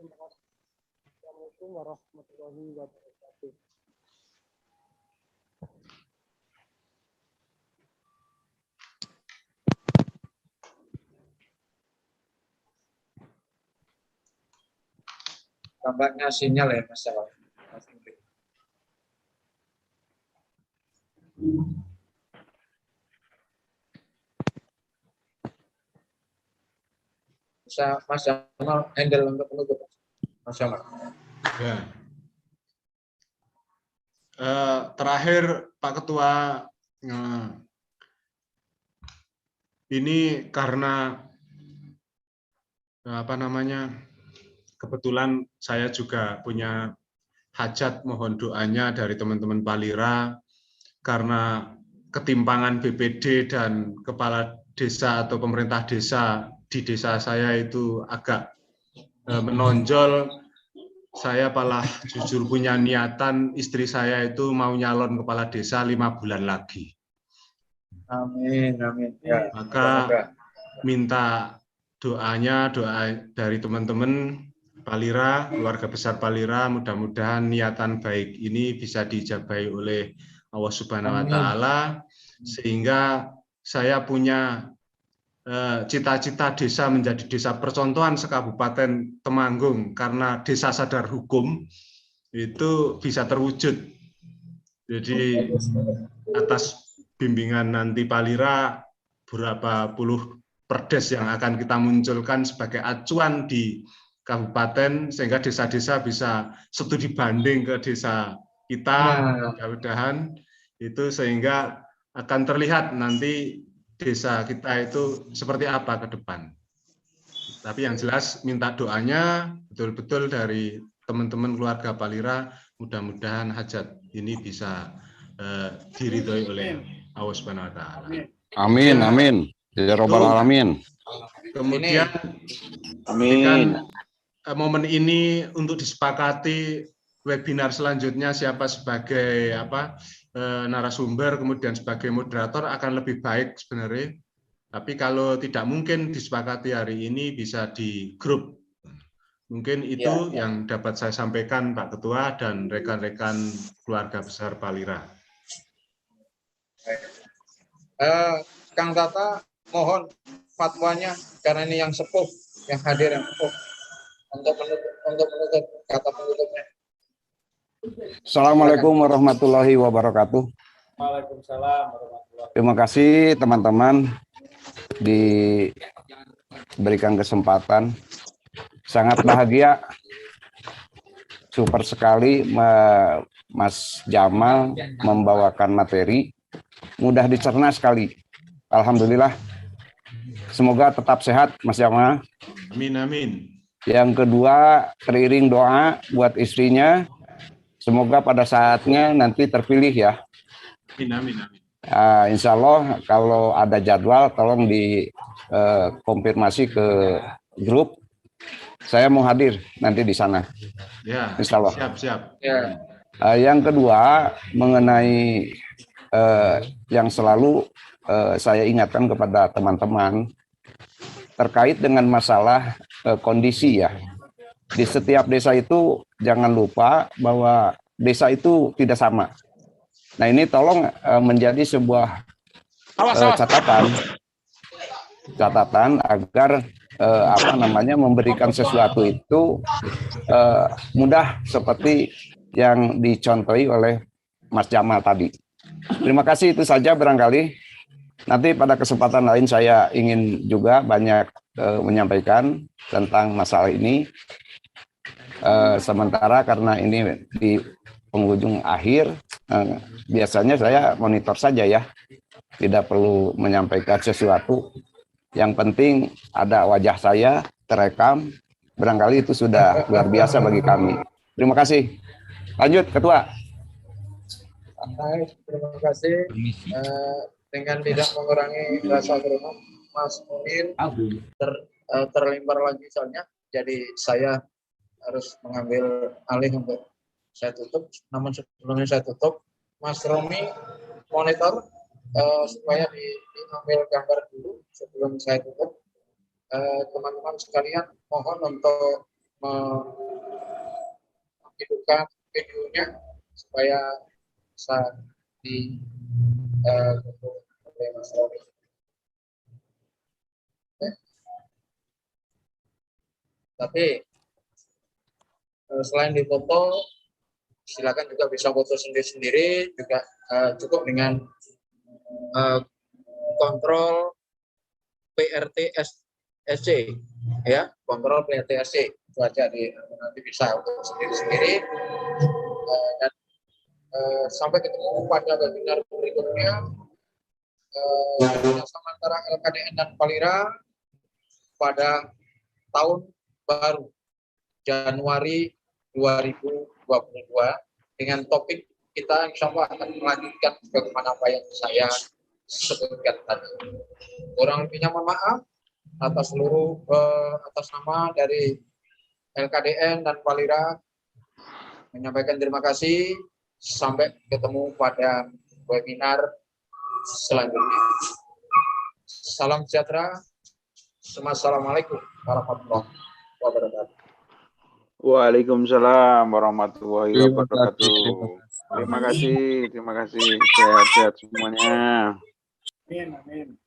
Assalamualaikum warahmatullahi wabarakatuh. Tampaknya sinyal ya Mas. Bisa Mas Jamal handle untuk penutup. Mas Jamal. Ya. Terakhir Pak Ketua, ini karena kebetulan saya juga punya hajat, mohon doanya dari teman-teman Palira karena ketimpangan BPD dan kepala desa atau pemerintah desa di desa saya itu agak menonjol. Saya malah jujur punya niatan istri saya itu mau nyalon kepala desa 5 bulan lagi. Amin, amin. Ya, maka minta doa dari teman-teman Palira, keluarga besar Palira, mudah-mudahan niatan baik ini bisa diijabahi oleh Allah Subhanahu wa Ta'ala, sehingga saya punya cita-cita desa menjadi desa percontohan sekabupaten Temanggung karena desa sadar hukum itu bisa terwujud. Jadi atas bimbingan nanti Palira, berapa puluh perdes yang akan kita munculkan sebagai acuan di kabupaten sehingga desa-desa bisa studi banding ke desa kita, mudah-mudahan itu sehingga akan terlihat nanti desa kita itu seperti apa ke depan. Tapi yang jelas minta doanya betul-betul dari teman-teman keluarga Palira, mudah-mudahan hajat ini bisa diridhoi oleh Allah Subhanahu wa Ta'ala. Amin, amin. Ya Rabbal Alamin. Kemudian amin. Momen ini untuk disepakati webinar selanjutnya siapa sebagai narasumber, kemudian sebagai moderator akan lebih baik sebenarnya. Tapi kalau tidak mungkin disepakati hari ini bisa di grup. Mungkin itu yang dapat saya sampaikan Pak Ketua dan rekan-rekan keluarga besar Palira. Kang Tata, mohon fatwanya karena ini yang sepuh, yang hadir yang sepuh untuk menutup kata penutupnya. Assalamualaikum warahmatullahi wabarakatuh. Waalaikumsalam warahmatullahi wabarakatuh. Terima kasih teman-teman diberikan kesempatan. Sangat bahagia, super sekali Mas Jamal membawakan materi, mudah dicerna sekali. Alhamdulillah. Semoga tetap sehat Mas Jamal. Amin, amin. Yang kedua, teriring doa buat istrinya. Semoga pada saatnya nanti terpilih ya. Amin, amin, amin. Insya Allah kalau ada jadwal tolong dikonfirmasi ke grup. Saya mau hadir nanti di sana. Ya, Insya Allah. Siap. Ya. Yang kedua mengenai yang selalu saya ingatkan kepada teman-teman terkait dengan masalah kondisi ya. Di setiap desa itu jangan lupa bahwa desa itu tidak sama. Nah ini tolong menjadi sebuah catatan agar memberikan sesuatu itu mudah seperti yang dicontohi oleh Mas Jamal tadi. Terima kasih, itu saja barangkali. Nanti pada kesempatan lain saya ingin juga banyak menyampaikan tentang masalah ini. Sementara karena ini di penghujung akhir, biasanya saya monitor saja ya. Tidak perlu menyampaikan sesuatu. Yang penting ada wajah saya, terekam, barangkali itu sudah luar biasa bagi kami. Terima kasih. Lanjut, Ketua. Baik, terima kasih. Dengan tidak mengurangi rasa hormat, Mas Munir terlempar lagi soalnya, jadi saya harus mengambil alih untuk saya tutup. Namun sebelumnya saya tutup, Mas Romi monitor supaya diambil gambar dulu sebelum saya tutup. Teman-teman sekalian, mohon untuk menghidupkan videonya supaya bisa ditutup oleh Mas Romi. Tapi selain difoto, silakan juga bisa foto sendiri-sendiri, juga cukup dengan kontrol PRTSC, ya, kontrol PRTSC itu aja, nanti bisa untuk sendiri-sendiri. Dan sampai ketemu pada webinar berikutnya, bersama antara LKDN dan Palira pada tahun baru Januari 2022 dengan topik kita insya Allah akan melanjutkan bagaimana apa yang saya sebutkan tadi. Kurang lebihnya mohon maaf atas seluruh atas nama dari LKDN dan Palira menyampaikan terima kasih. Sampai ketemu pada webinar selanjutnya. Salam sejahtera. Assalamualaikum warahmatullahi wabarakatuh. Waalaikumsalam warahmatullahi wabarakatuh. Terima kasih. Sehat-sehat semuanya. Amin, amin.